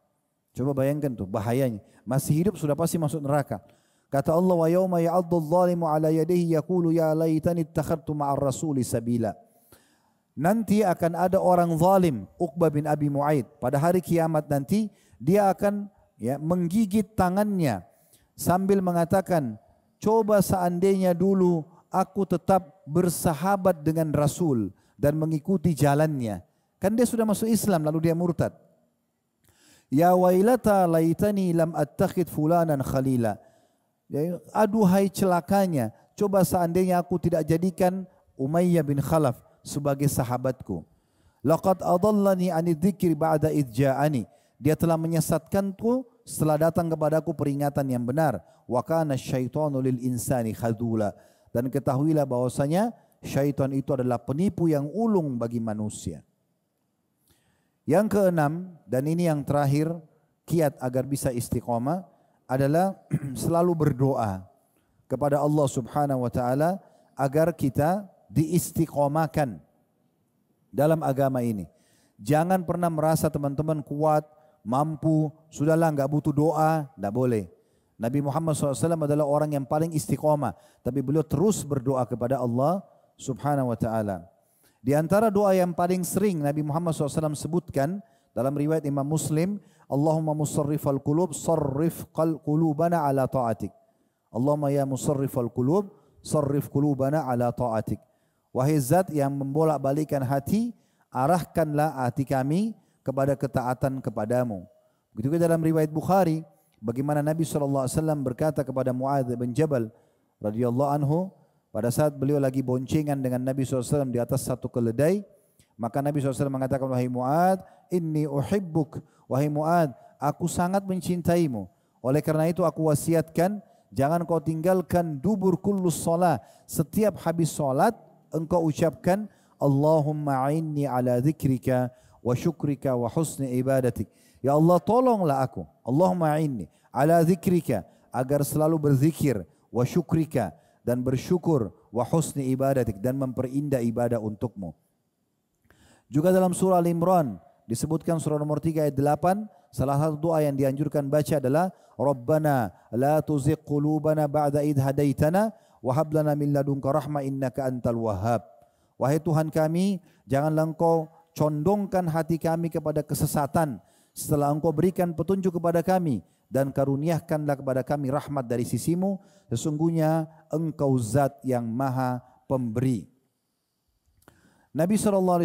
Coba bayangkan tuh bahayanya. Masih hidup sudah pasti masuk neraka. Kata Allah, wa yauma ya'addu adh-dhalimu 'ala yadayhi yaqulu ya laitani ittakhadtu ma'ar rasuli sabila. Nanti akan ada orang zalim, Uqbah bin Abi Mu'aid. Pada hari kiamat nanti dia akan menggigit tangannya sambil mengatakan, coba seandainya dulu aku tetap bersahabat dengan Rasul dan mengikuti jalannya. Kan dia sudah masuk Islam lalu dia murtad. Ya wailata laitani lam attakhid fulanan khalila. Aduhai celakanya, coba seandainya aku tidak jadikan Umayyah bin Khalaf sebagai sahabatku. Laqad adallani anidh-dzikri ba'da idh ja'ani. Dia telah menyesatkanku setelah datang kepadaku peringatan yang benar. Wa kana syaitanu lil insani khadula. Dan ketahuilah bahwasanya syaitan itu adalah penipu yang ulung bagi manusia. Yang keenam, dan ini yang terakhir, kiat agar bisa istiqomah adalah selalu berdoa kepada Allah Subhanahu wa taala agar kita diistiqomahkan dalam agama ini. Jangan pernah merasa teman-teman kuat, mampu, sudahlah nggak butuh doa, tidak boleh. Nabi Muhammad SAW adalah orang yang paling istiqomah, tapi beliau terus berdoa kepada Allah Subhanahu wa taala. Di antara doa yang paling sering Nabi Muhammad SAW sebutkan dalam riwayat Imam Muslim, Allahumma musarrifal qulub sarrif qulubana ala ta'atik. Allahumma ya musarrifal qulub sarrif qulubana ala ta'atik. Wahai zat yang membolak-balikan hati, arahkanlah hati kami kepada ketaatan kepadamu. Begitu juga dalam riwayat Bukhari, bagaimana Nabi SAW berkata kepada Mu'adz bin Jabal radhiyallahu anhu, pada saat beliau lagi boncengan dengan Nabi SAW di atas satu keledai, maka Nabi SAW mengatakan, wahai Mu'adz, inni uhibbuk, wahai Mu'adz, aku sangat mencintaimu. Oleh karena itu aku wasiatkan, jangan kau tinggalkan dubur kullus shalah. Setiap habis salat engkau ucapkan Allahumma a'inni ala dzikrika wa syukrika wa husni ibadatik. Ya Allah, tolonglah aku. Allahumma a'inni ala dzikrika, agar selalu berzikir, wa syukrika, dan bersyukur, wa husni ibadatik, dan memperindah ibadah untukmu. Juga dalam surah Al-Imran disebutkan surah nomor 3 ayat 8, salah satu doa yang dianjurkan baca adalah Rabbana la tuzigh qulubana ba'da idh hadaitana wa hab lana min ladunka rahmah innaka antal wahhab. Wahai Tuhan kami, janganlah Engkau condongkan hati kami kepada kesesatan setelah Engkau berikan petunjuk kepada kami, dan karuniakanlah kepada kami rahmat dari sisimu, sesungguhnya Engkau zat yang maha pemberi. Nabi SAW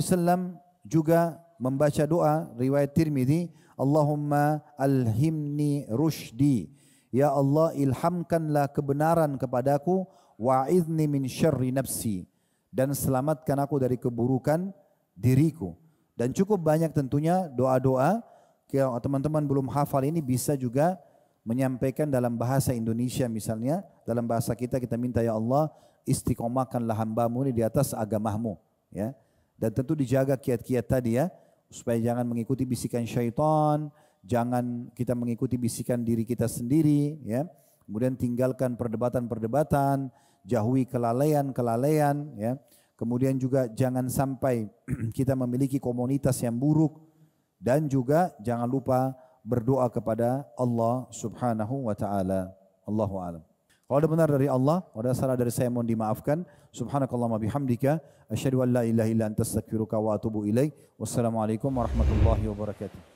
juga membaca doa riwayat Tirmidzi, Allahumma alhimni rushdi. Ya Allah, ilhamkanlah kebenaran kepadaku, wa'idni min syarri nafsi, dan selamatkan aku dari keburukan diriku. Dan cukup banyak tentunya doa-doa. Kalau teman-teman belum hafal ini bisa juga menyampaikan dalam bahasa Indonesia misalnya. Dalam bahasa kita minta, ya Allah, istiqomahkanlah hambamu ini di atas agamamu. Ya. Dan tentu dijaga kiat-kiat tadi ya, supaya jangan mengikuti bisikan syaitan, jangan kita mengikuti bisikan diri kita sendiri ya. Kemudian tinggalkan perdebatan-perdebatan, jauhi kelalaian-kelalaian ya. Kemudian juga jangan sampai kita memiliki komunitas yang buruk, dan juga jangan lupa berdoa kepada Allah Subhanahu wa taala. Allahu a'lam. Kalau ada benar dari Allah, kalau ada salah dari saya mohon dimaafkan. Subhanakallahumma bihamdika asyhadu an la ilaha illa anta astaghfiruka wa atubu ilaik. Wassalamualaikum warahmatullahi wabarakatuh.